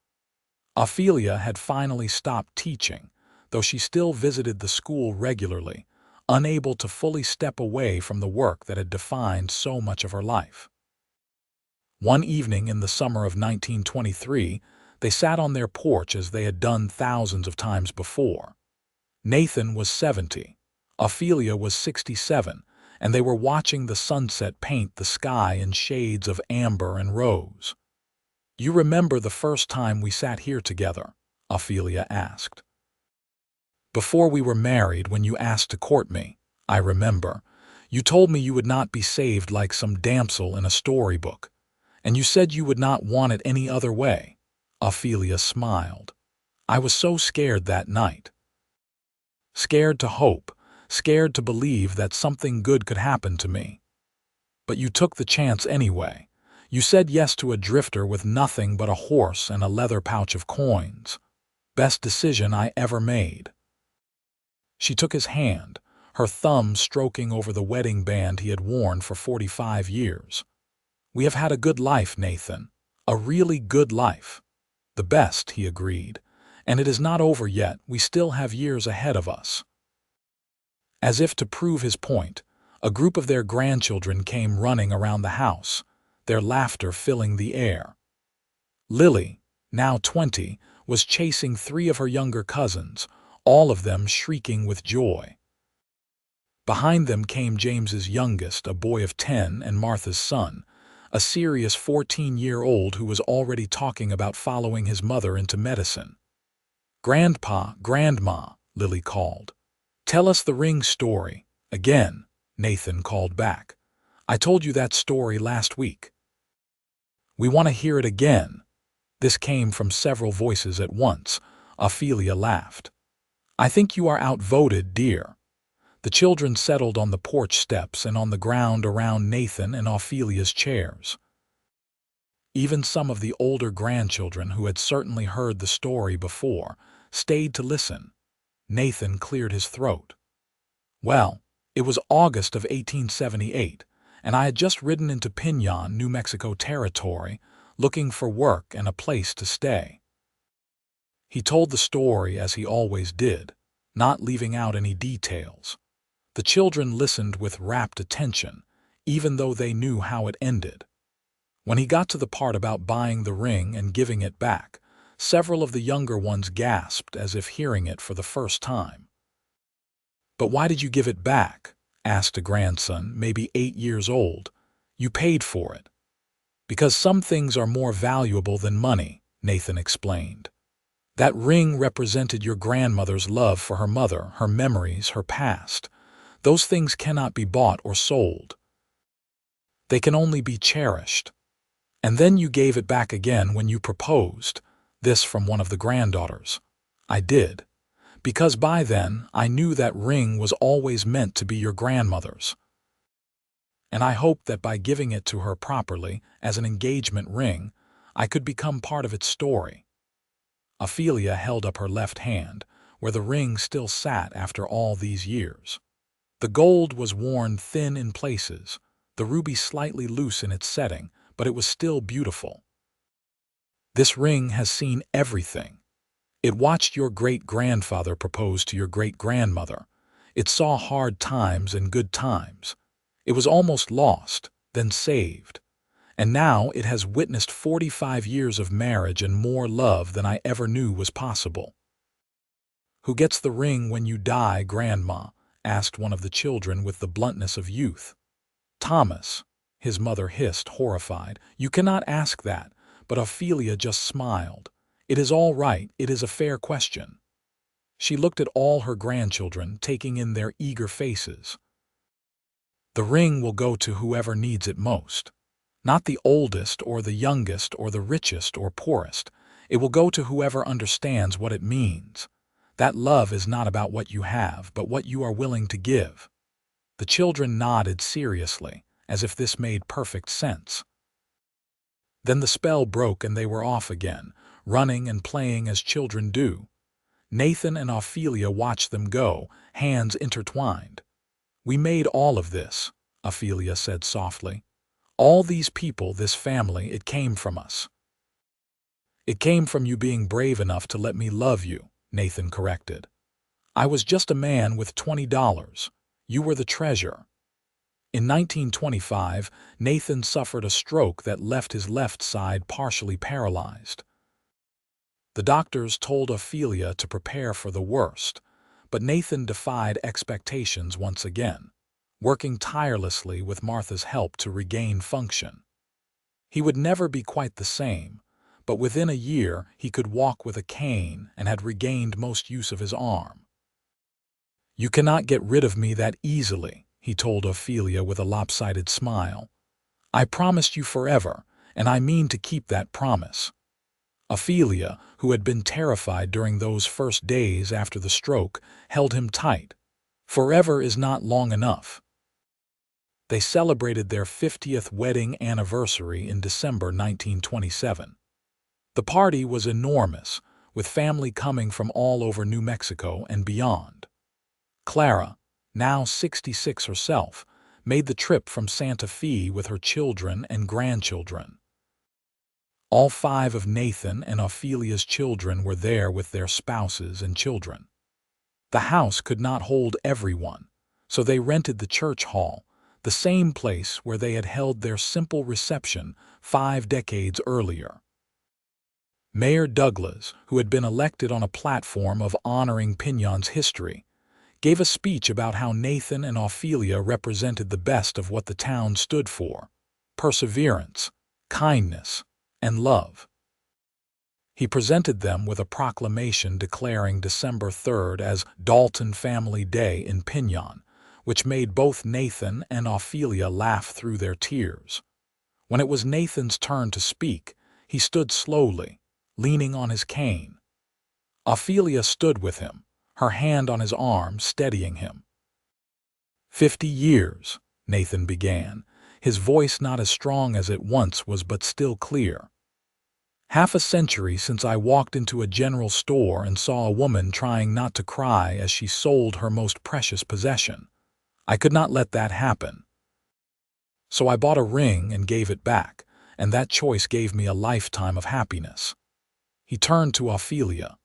Ophelia had finally stopped teaching, though she still visited the school regularly, unable to fully step away from the work that had defined so much of her life. One evening in the summer of 1923, they sat on their porch as they had done thousands of times before. Nathan was 70, Ophelia was 67, and they were watching the sunset paint the sky in shades of amber and rose. "You remember the first time we sat here together?" Ophelia asked. "Before we were married, when you asked to court me, I remember. You told me you would not be saved like some damsel in a storybook, and you said you would not want it any other way." Ophelia smiled. "I was so scared that night. Scared to hope, scared to believe that something good could happen to me. But you took the chance anyway. You said yes to a drifter with nothing but a horse and a leather pouch of coins. Best decision I ever made." She took his hand, her thumb stroking over the wedding band he had worn for 45 years. "We have had a good life, Nathan. A really good life." "The best," he agreed. "And it is not over yet. We still have years ahead of us." As if to prove his point, a group of their grandchildren came running around the house, their laughter filling the air. Lily, now 20, was chasing 3 of her younger cousins, all of them shrieking with joy. Behind them came James's youngest, a boy of 10, and Martha's son, a serious 14-year-old who was already talking about following his mother into medicine. "Grandpa, Grandma," Lily called. "Tell us the ring story." "Again," Nathan called back. "I told you that story last week." "We want to hear it again." This came from several voices at once. Ophelia laughed. "I think you are outvoted, dear." The children settled on the porch steps and on the ground around Nathan and Ophelia's chairs. Even some of the older grandchildren, who had certainly heard the story before, stayed to listen. Nathan cleared his throat. "Well, it was August of 1878, and I had just ridden into Piñon, New Mexico territory, looking for work and a place to stay." He told the story as he always did, not leaving out any details. The children listened with rapt attention, even though they knew how it ended. When he got to the part about buying the ring and giving it back, several of the younger ones gasped as if hearing it for the first time. "But why did you give it back?" asked a grandson, maybe 8 years old. "You paid for it." "Because some things are more valuable than money," Nathan explained. "That ring represented your grandmother's love for her mother, her memories, her past. Those things cannot be bought or sold. They can only be cherished. And then you gave it back again when you proposed." This from one of the granddaughters. "I did. Because by then I knew that ring was always meant to be your grandmother's. And I hoped that by giving it to her properly, as an engagement ring, I could become part of its story." Ophelia held up her left hand, where the ring still sat after all these years. The gold was worn thin in places, the ruby slightly loose in its setting, but it was still beautiful. "This ring has seen everything. It watched your great-grandfather propose to your great-grandmother. It saw hard times and good times. It was almost lost, then saved. And now it has witnessed 45 years of marriage and more love than I ever knew was possible." "Who gets the ring when you die, Grandma?" asked one of the children with the bluntness of youth. "Thomas," his mother hissed, horrified. "You cannot ask that," but Ophelia just smiled. "It is all right, it is a fair question." She looked at all her grandchildren, taking in their eager faces. "The ring will go to whoever needs it most. Not the oldest or the youngest or the richest or poorest. It will go to whoever understands what it means. That love is not about what you have, but what you are willing to give." The children nodded seriously, as if this made perfect sense. Then the spell broke and they were off again, running and playing as children do. Nathan and Ophelia watched them go, hands intertwined. "We made all of this," Ophelia said softly. "All these people, this family, it came from us." "It came from you being brave enough to let me love you," Nathan corrected. "I was just a man with $20. You were the treasure." In 1925, Nathan suffered a stroke that left his left side partially paralyzed. The doctors told Ophelia to prepare for the worst, but Nathan defied expectations once again, working tirelessly with Martha's help to regain function. He would never be quite the same, but within a year he could walk with a cane and had regained most use of his arm. "You cannot get rid of me that easily," he told Ophelia with a lopsided smile. "I promised you forever, and I mean to keep that promise." Ophelia, who had been terrified during those first days after the stroke, held him tight. Forever is not long enough. They celebrated their 50th wedding anniversary in December 1927. The party was enormous, with family coming from all over New Mexico and beyond. Clara, now 66 herself, made the trip from Santa Fe with her children and grandchildren. All 5 of Nathan and Ophelia's children were there with their spouses and children. The house could not hold everyone, so they rented the church hall, the same place where they had held their simple reception 5 decades earlier. Mayor Douglas, who had been elected on a platform of honoring Piñon's history, gave a speech about how Nathan and Ophelia represented the best of what the town stood for: perseverance, kindness, and love. He presented them with a proclamation declaring December 3rd as Dalton Family Day in Piñon, which made both Nathan and Ophelia laugh through their tears. When it was Nathan's turn to speak, he stood slowly, leaning on his cane. Ophelia stood with him, her hand on his arm, steadying him. 50 years, Nathan began, his voice not as strong as it once was but still clear. Half a century since I walked into a general store and saw a woman trying not to cry as she sold her most precious possession. I could not let that happen. So I bought a ring and gave it back, and that choice gave me a lifetime of happiness. He turned to Ophelia.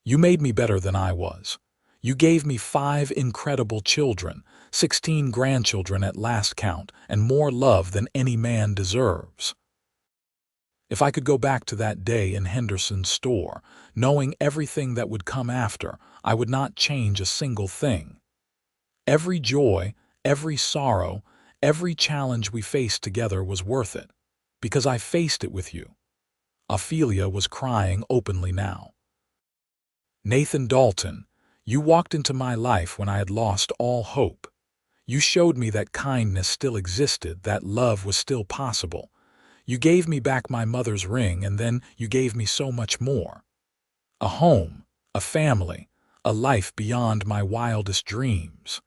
You made me better than I was. You gave me 5 incredible children, 16 grandchildren at last count, and more love than any man deserves. If I could go back to that day in Henderson's store, knowing everything that would come after, I would not change a single thing. Every joy, every sorrow, every challenge we faced together was worth it, because I faced it with you. Ophelia was crying openly now. Nathan Dalton, you walked into my life when I had lost all hope. You showed me that kindness still existed, that love was still possible. You gave me back my mother's ring, and then you gave me so much more. A home, a family, a life beyond my wildest dreams.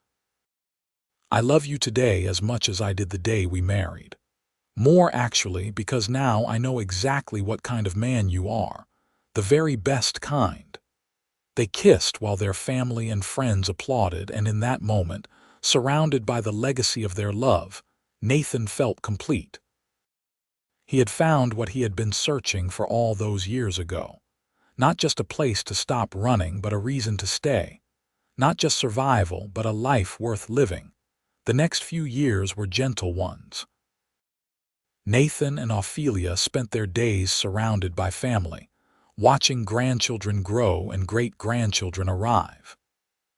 I love you today as much as I did the day we married. More, actually, because now I know exactly what kind of man you are, the very best kind. They kissed while their family and friends applauded, and in that moment, surrounded by the legacy of their love, Nathan felt complete. He had found what he had been searching for all those years ago. Not just a place to stop running, but a reason to stay. Not just survival, but a life worth living. The next few years were gentle ones. Nathan and Ophelia spent their days surrounded by family, watching grandchildren grow and great-grandchildren arrive.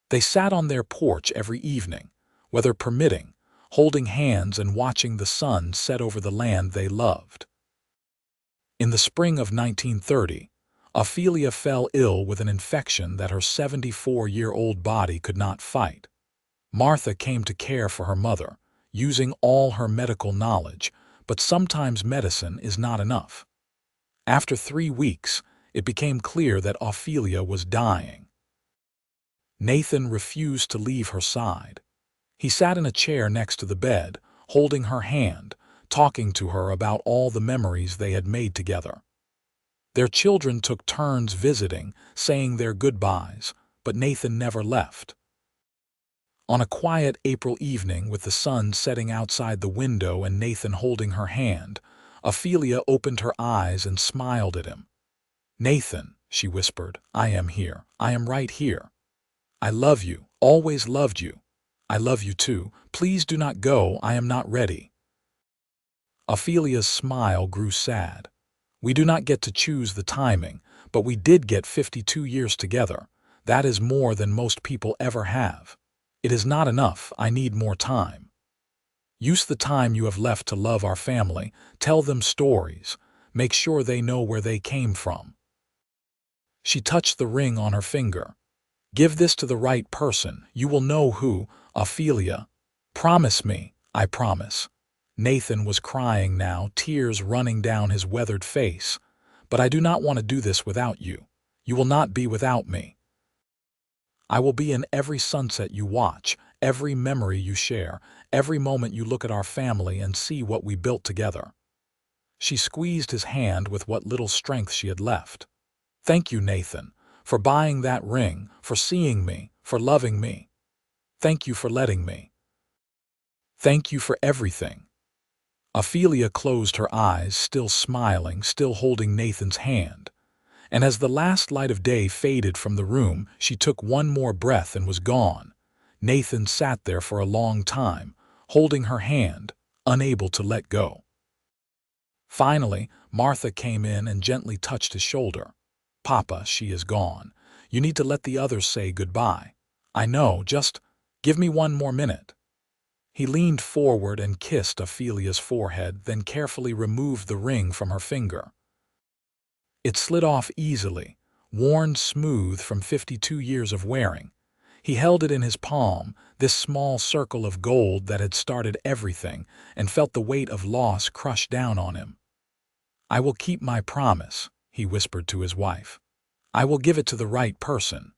They sat on their porch every evening, weather permitting, holding hands and watching the sun set over the land they loved. In the spring of 1930, Ophelia fell ill with an infection that her 74-year-old body could not fight. Martha came to care for her mother, using all her medical knowledge, but sometimes medicine is not enough. After 3 weeks, it became clear that Ophelia was dying. Nathan refused to leave her side. He sat in a chair next to the bed, holding her hand, talking to her about all the memories they had made together. Their children took turns visiting, saying their goodbyes, but Nathan never left. On a quiet April evening with the sun setting outside the window and Nathan holding her hand, Ophelia opened her eyes and smiled at him. "Nathan," she whispered, "I am here. I am right here. I love you, always loved you. I love you too. Please do not go. I am not ready." Ophelia's smile grew sad. "We do not get to choose the timing, but we did get 52 years together. That is more than most people ever have. It is not enough. I need more time. Use the time you have left to love our family, tell them stories, make sure they know where they came from." She touched the ring on her finger. "Give this to the right person. You will know who, Ophelia. Promise me." "I promise." Nathan was crying now, tears running down his weathered face. "But I do not want to do this without you. You will not be without me." I will be in every sunset you watch, every memory you share, every moment you look at our family and see what we built together." She squeezed his hand with what little strength she had left. "Thank you, Nathan, for buying that ring, for seeing me, for loving me. Thank you for letting me. Thank you for everything." Ophelia closed her eyes, still smiling, still holding Nathan's hand. And as the last light of day faded from the room, she took one more breath and was gone. Nathan sat there for a long time, holding her hand, unable to let go. Finally, Martha came in and gently touched his shoulder. "Papa, she is gone. You need to let the others say goodbye. I know, just give me one more minute." He leaned forward and kissed Ophelia's forehead, then carefully removed the ring from her finger. It slid off easily, worn smooth from 52 years of wearing. He held it in his palm, this small circle of gold that had started everything, and felt the weight of loss crush down on him. "I will keep my promise," he whispered to his wife. "I will give it to the right person.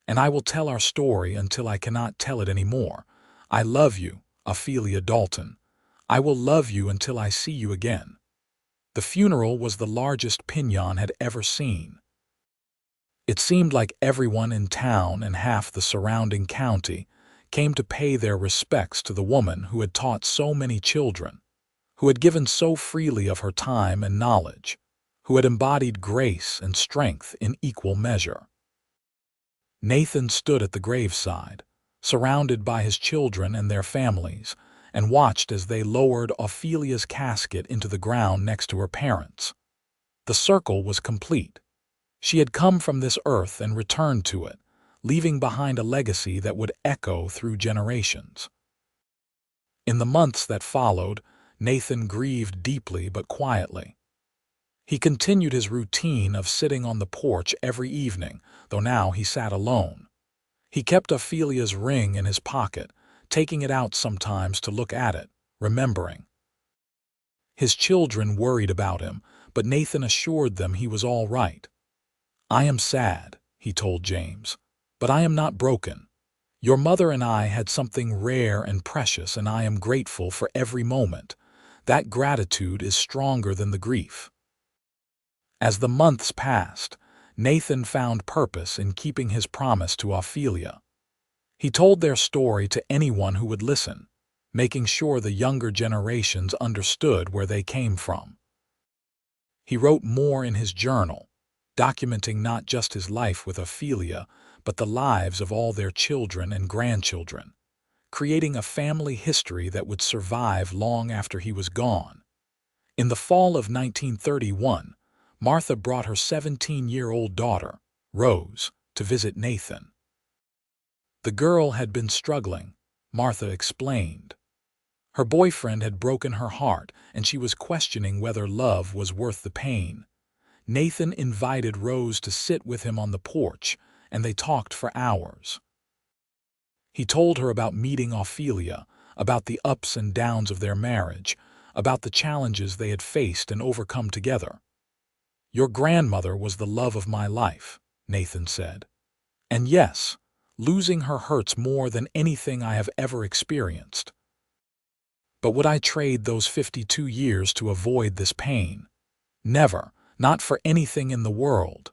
And I will tell our story until I cannot tell it any more. I love you, Ophelia Dalton. I will love you until I see you again." The funeral was the largest Piñon had ever seen. It seemed like everyone in town and half the surrounding county came to pay their respects to the woman who had taught so many children, who had given so freely of her time and knowledge, who had embodied grace and strength in equal measure. Nathan stood at the graveside, surrounded by his children and their families, and watched as they lowered Ophelia's casket into the ground next to her parents. The circle was complete. She had come from this earth and returned to it, leaving behind a legacy that would echo through generations. In the months that followed, Nathan grieved deeply but quietly. He continued his routine of sitting on the porch every evening, though now he sat alone. He kept Ophelia's ring in his pocket, taking it out sometimes to look at it, remembering. His children worried about him, but Nathan assured them he was all right. "I am sad," he told James, "but I am not broken. Your mother and I had something rare and precious, and I am grateful for every moment. That gratitude is stronger than the grief." As the months passed, Nathan found purpose in keeping his promise to Ophelia. He told their story to anyone who would listen, making sure the younger generations understood where they came from. He wrote more in his journal, documenting not just his life with Ophelia, but the lives of all their children and grandchildren, creating a family history that would survive long after he was gone. In the fall of 1931, Martha brought her 17-year-old daughter, Rose, to visit Nathan. The girl had been struggling, Martha explained. Her boyfriend had broken her heart, and she was questioning whether love was worth the pain. Nathan invited Rose to sit with him on the porch, and they talked for hours. He told her about meeting Ophelia, about the ups and downs of their marriage, about the challenges they had faced and overcome together. "Your grandmother was the love of my life," Nathan said. "And yes, losing her hurts more than anything I have ever experienced. But would I trade those 52 years to avoid this pain? Never, not for anything in the world."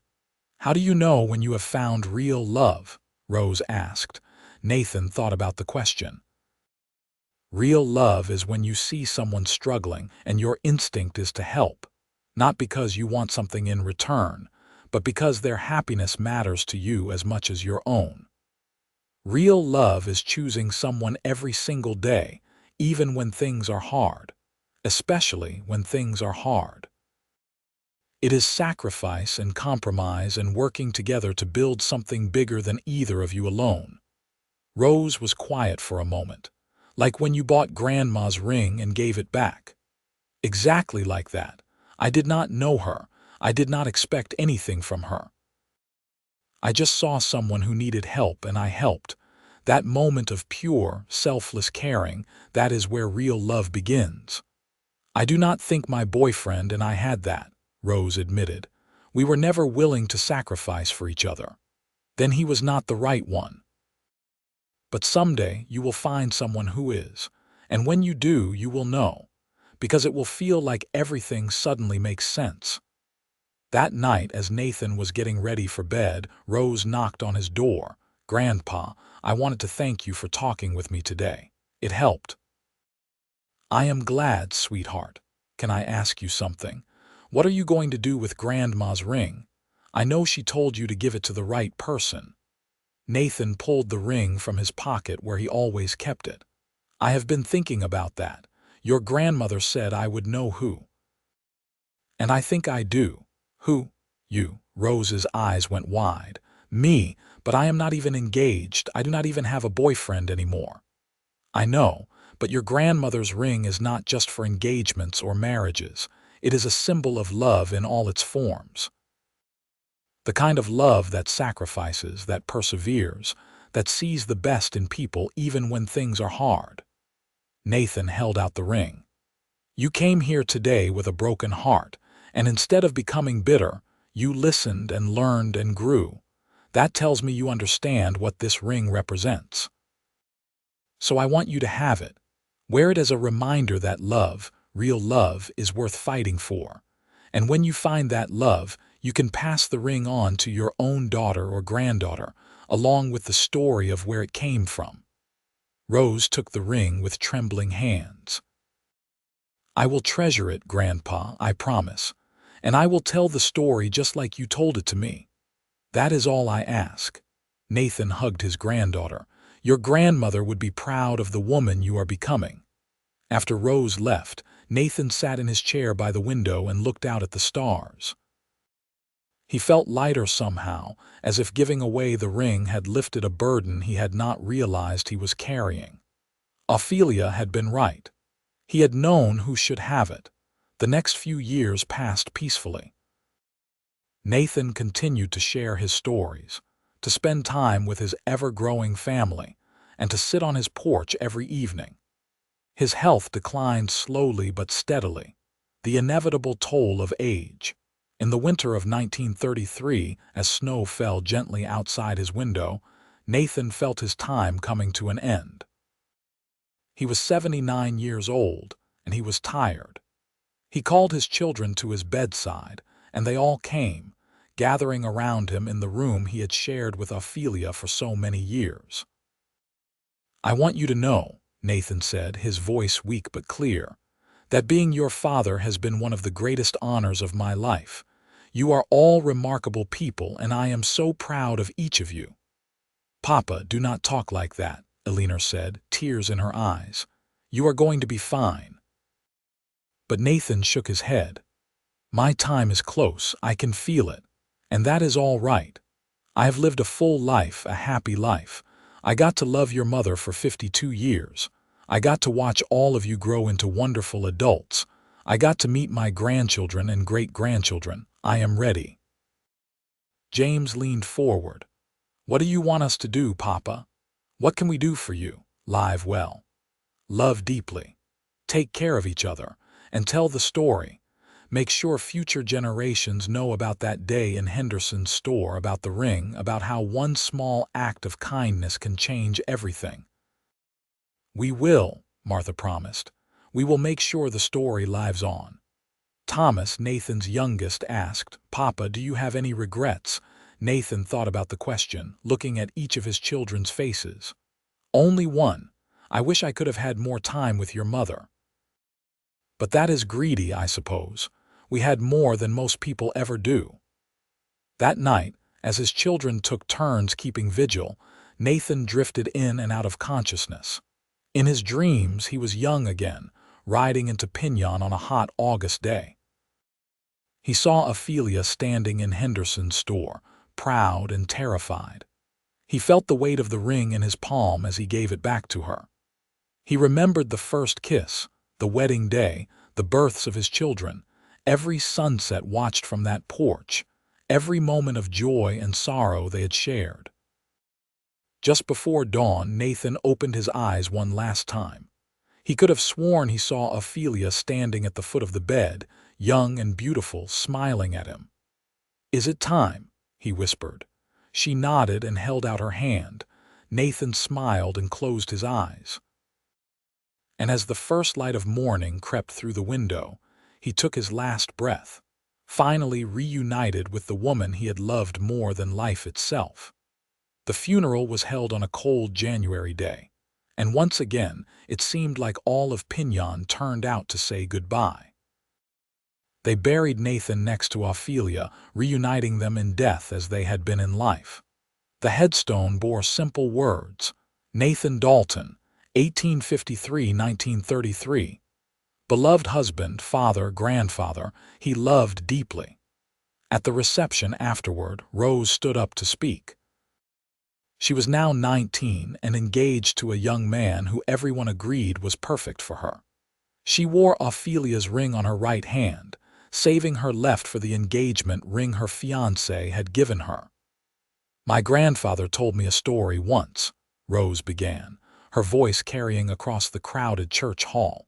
"How do you know when you have found real love?" Rose asked. Nathan thought about the question. "Real love is when you see someone struggling and your instinct is to help, not because you want something in return, but because their happiness matters to you as much as your own. Real love is choosing someone every single day, even when things are hard, especially when things are hard. It is sacrifice and compromise and working together to build something bigger than either of you alone." Rose was quiet for a moment, like when you bought Grandma's ring and gave it back. "Exactly like that. I did not know her. I did not expect anything from her. I just saw someone who needed help and I helped. That moment of pure, selfless caring, that is where real love begins. I do not think my boyfriend and I had that," Rose admitted. "We were never willing to sacrifice for each other. then he was not the right one. But someday you will find someone who is, and when you do, you will know, because it will feel like everything suddenly makes sense. That night, as Nathan was getting ready for bed, Rose knocked on his door. "Grandpa, I wanted to thank you for talking with me today. It helped." "I am glad, sweetheart. Can I ask you something? What are you going to do with Grandma's ring? I know she told you to give it to the right person." Nathan pulled the ring from his pocket where he always kept it. "I have been thinking about that. Your grandmother said I would know who. And I think I do." "Who?" "You." Rose's eyes went wide. "Me, but I am not even engaged. I do not even have a boyfriend anymore." "I know, but your grandmother's ring is not just for engagements or marriages. It is a symbol of love in all its forms. The kind of love that sacrifices, that perseveres, that sees the best in people even when things are hard." Nathan held out the ring. "You came here today with a broken heart, and instead of becoming bitter, you listened and learned and grew. That tells me you understand what this ring represents. So I want you to have it. Wear it as a reminder that love, real love, is worth fighting for. And when you find that love, you can pass the ring on to your own daughter or granddaughter, along with the story of where it came from." Rose took the ring with trembling hands. "I will treasure it, Grandpa, I promise. And I will tell the story just like you told it to me. That is all I ask." Nathan hugged his granddaughter. "Your grandmother would be proud of the woman you are becoming." After Rose left, Nathan sat in his chair by the window and looked out at the stars. He felt lighter somehow, as if giving away the ring had lifted a burden he had not realized he was carrying. Ophelia had been right. He had known who should have it. The next few years passed peacefully. Nathan continued to share his stories, to spend time with his ever-growing family, and to sit on his porch every evening. His health declined slowly but steadily, the inevitable toll of age. In the winter of 1933, as snow fell gently outside his window, Nathan felt his time coming to an end. He was 79 years old, and he was tired. He called his children to his bedside, and they all came, gathering around him in the room he had shared with Ophelia for so many years. "I want you to know," Nathan said, his voice weak but clear, "that being your father has been one of the greatest honors of my life. You are all remarkable people, and I am so proud of each of you." "Papa, do not talk like that," Eleanor said, tears in her eyes. "You are going to be fine." But Nathan shook his head. "My time is close, I can feel it, and that is all right. I have lived a full life, a happy life. I got to love your mother for 52 years. I got to watch all of you grow into wonderful adults. I got to meet my grandchildren and great-grandchildren. I am ready." James leaned forward. "What do you want us to do, Papa? What can we do for you?" "Live well. Love deeply. Take care of each other. And tell the story. Make sure future generations know about that day in Henderson's store, about the ring, about how one small act of kindness can change everything." "We will," Martha promised. "We will make sure the story lives on." Thomas, Nathan's youngest, asked, "Papa, do you have any regrets?" Nathan thought about the question, looking at each of his children's faces. "Only one. I wish I could have had more time with your mother. But that is greedy, I suppose. We had more than most people ever do." That night, as his children took turns keeping vigil, Nathan drifted in and out of consciousness. In his dreams, he was young again, riding into Piñon on a hot August day. He saw Ophelia standing in Henderson's store, proud and terrified. He felt the weight of the ring in his palm as he gave it back to her. He remembered the first kiss, the wedding day, the births of his children, every sunset watched from that porch, every moment of joy and sorrow they had shared. Just before dawn, Nathan opened his eyes one last time. He could have sworn he saw Ophelia standing at the foot of the bed, young and beautiful, smiling at him. "Is it time?" he whispered. She nodded and held out her hand. Nathan smiled and closed his eyes. And as the first light of morning crept through the window, he took his last breath, finally reunited with the woman he had loved more than life itself. The funeral was held on a cold January day, and once again it seemed like all of Piñon turned out to say goodbye. They buried Nathan next to Ophelia, reuniting them in death as they had been in life. The headstone bore simple words: Nathan Dalton, 1853–1933. Beloved husband, father, grandfather, he loved deeply. At the reception afterward, Rose stood up to speak. She was now 19 and engaged to a young man who everyone agreed was perfect for her. She wore Ophelia's ring on her right hand, saving her left for the engagement ring her fiancé had given her. "My grandfather told me a story once," Rose began, her voice carrying across the crowded church hall.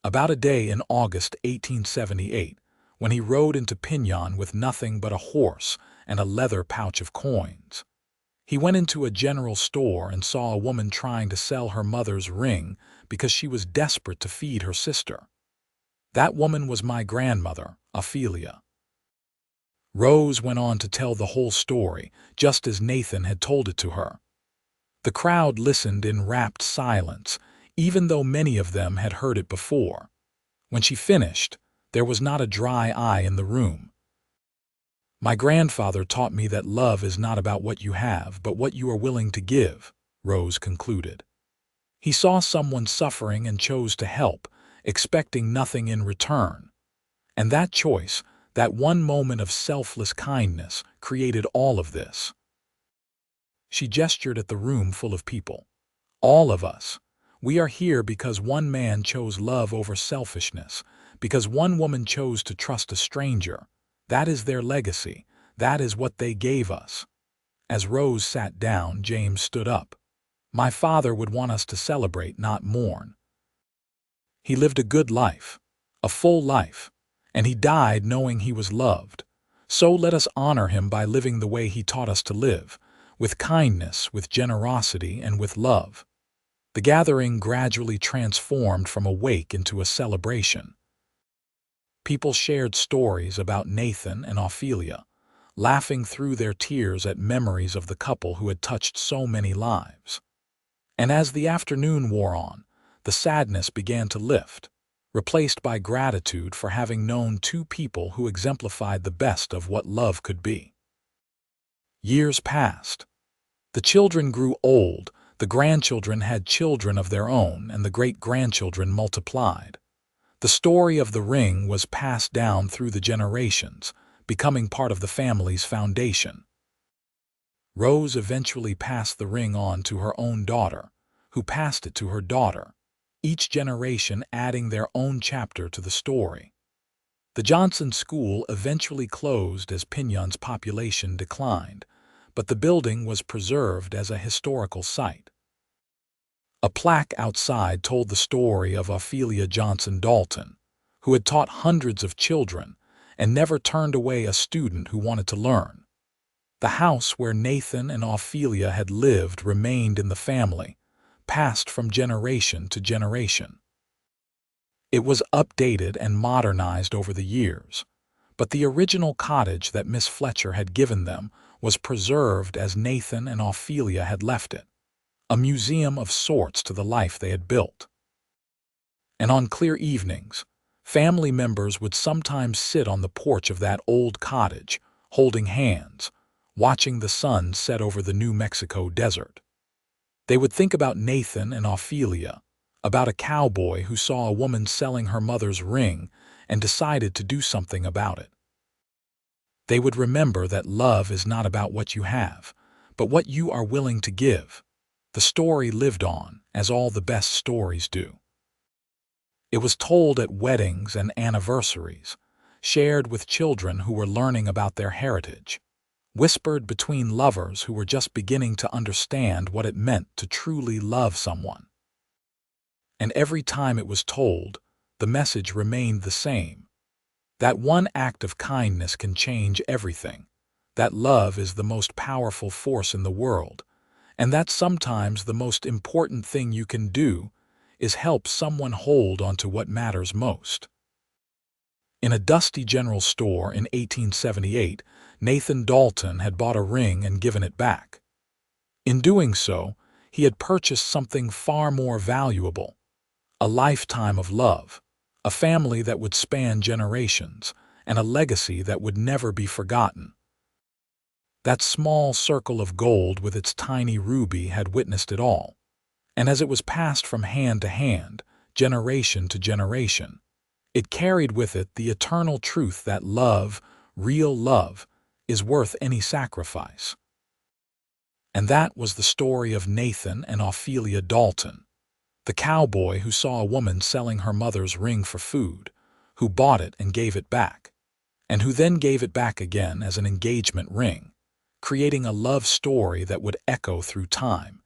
"About a day in August 1878, when he rode into Piñon with nothing but a horse and a leather pouch of coins. He went into a general store and saw a woman trying to sell her mother's ring because she was desperate to feed her sister. That woman was my grandmother, Ophelia." Rose went on to tell the whole story, just as Nathan had told it to her. The crowd listened in rapt silence, even though many of them had heard it before. When she finished, there was not a dry eye in the room. "My grandfather taught me that love is not about what you have, but what you are willing to give," Rose concluded. "He saw someone suffering and chose to help, expecting nothing in return. And that choice, that one moment of selfless kindness, created all of this." She gestured at the room full of people. "All of us. We are here because one man chose love over selfishness, because one woman chose to trust a stranger. That is their legacy. That is what they gave us." As Rose sat down, James stood up. "My father would want us to celebrate, not mourn. He lived a good life, a full life, and he died knowing he was loved. So let us honor him by living the way he taught us to live, with kindness, with generosity, and with love." The gathering gradually transformed from a wake into a celebration. People shared stories about Nathan and Ophelia, laughing through their tears at memories of the couple who had touched so many lives. And as the afternoon wore on, the sadness began to lift, replaced by gratitude for having known two people who exemplified the best of what love could be. Years passed. The children grew old, the grandchildren had children of their own, and the great-grandchildren multiplied. The story of the ring was passed down through the generations, becoming part of the family's foundation. Rose eventually passed the ring on to her own daughter, who passed it to her daughter, each generation adding their own chapter to the story. The Johnson School eventually closed as Piñon's population declined, but the building was preserved as a historical site. A plaque outside told the story of Ophelia Johnson Dalton, who had taught hundreds of children and never turned away a student who wanted to learn. The house where Nathan and Ophelia had lived remained in the family, passed from generation to generation. It was updated and modernized over the years, but the original cottage that Miss Fletcher had given them was preserved as Nathan and Ophelia had left it, a museum of sorts to the life they had built. And on clear evenings, family members would sometimes sit on the porch of that old cottage, holding hands, watching the sun set over the New Mexico desert. They would think about Nathan and Ophelia, about a cowboy who saw a woman selling her mother's ring and decided to do something about it. They would remember that love is not about what you have, but what you are willing to give. The story lived on, as all the best stories do. It was told at weddings and anniversaries, shared with children who were learning about their heritage, whispered between lovers who were just beginning to understand what it meant to truly love someone. And every time it was told, the message remained the same. That one act of kindness can change everything. that love is the most powerful force in the world, and that sometimes the most important thing you can do is help someone hold onto what matters most. In a dusty general store in 1878, Nathan Dalton had bought a ring and given it back. In doing so, he had purchased something far more valuable: a lifetime of love, a family that would span generations, and a legacy that would never be forgotten. That small circle of gold with its tiny ruby had witnessed it all, and as it was passed from hand to hand, generation to generation, it carried with it the eternal truth that love, real love, is worth any sacrifice. And that was the story of Nathan and Ophelia Dalton, the cowboy who saw a woman selling her mother's ring for food, who bought it and gave it back, and who then gave it back again as an engagement ring, creating a love story that would echo through time,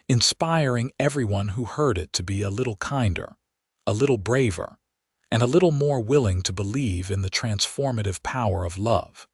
inspiring everyone who heard it to be a little kinder, a little braver, and a little more willing to believe in the transformative power of love.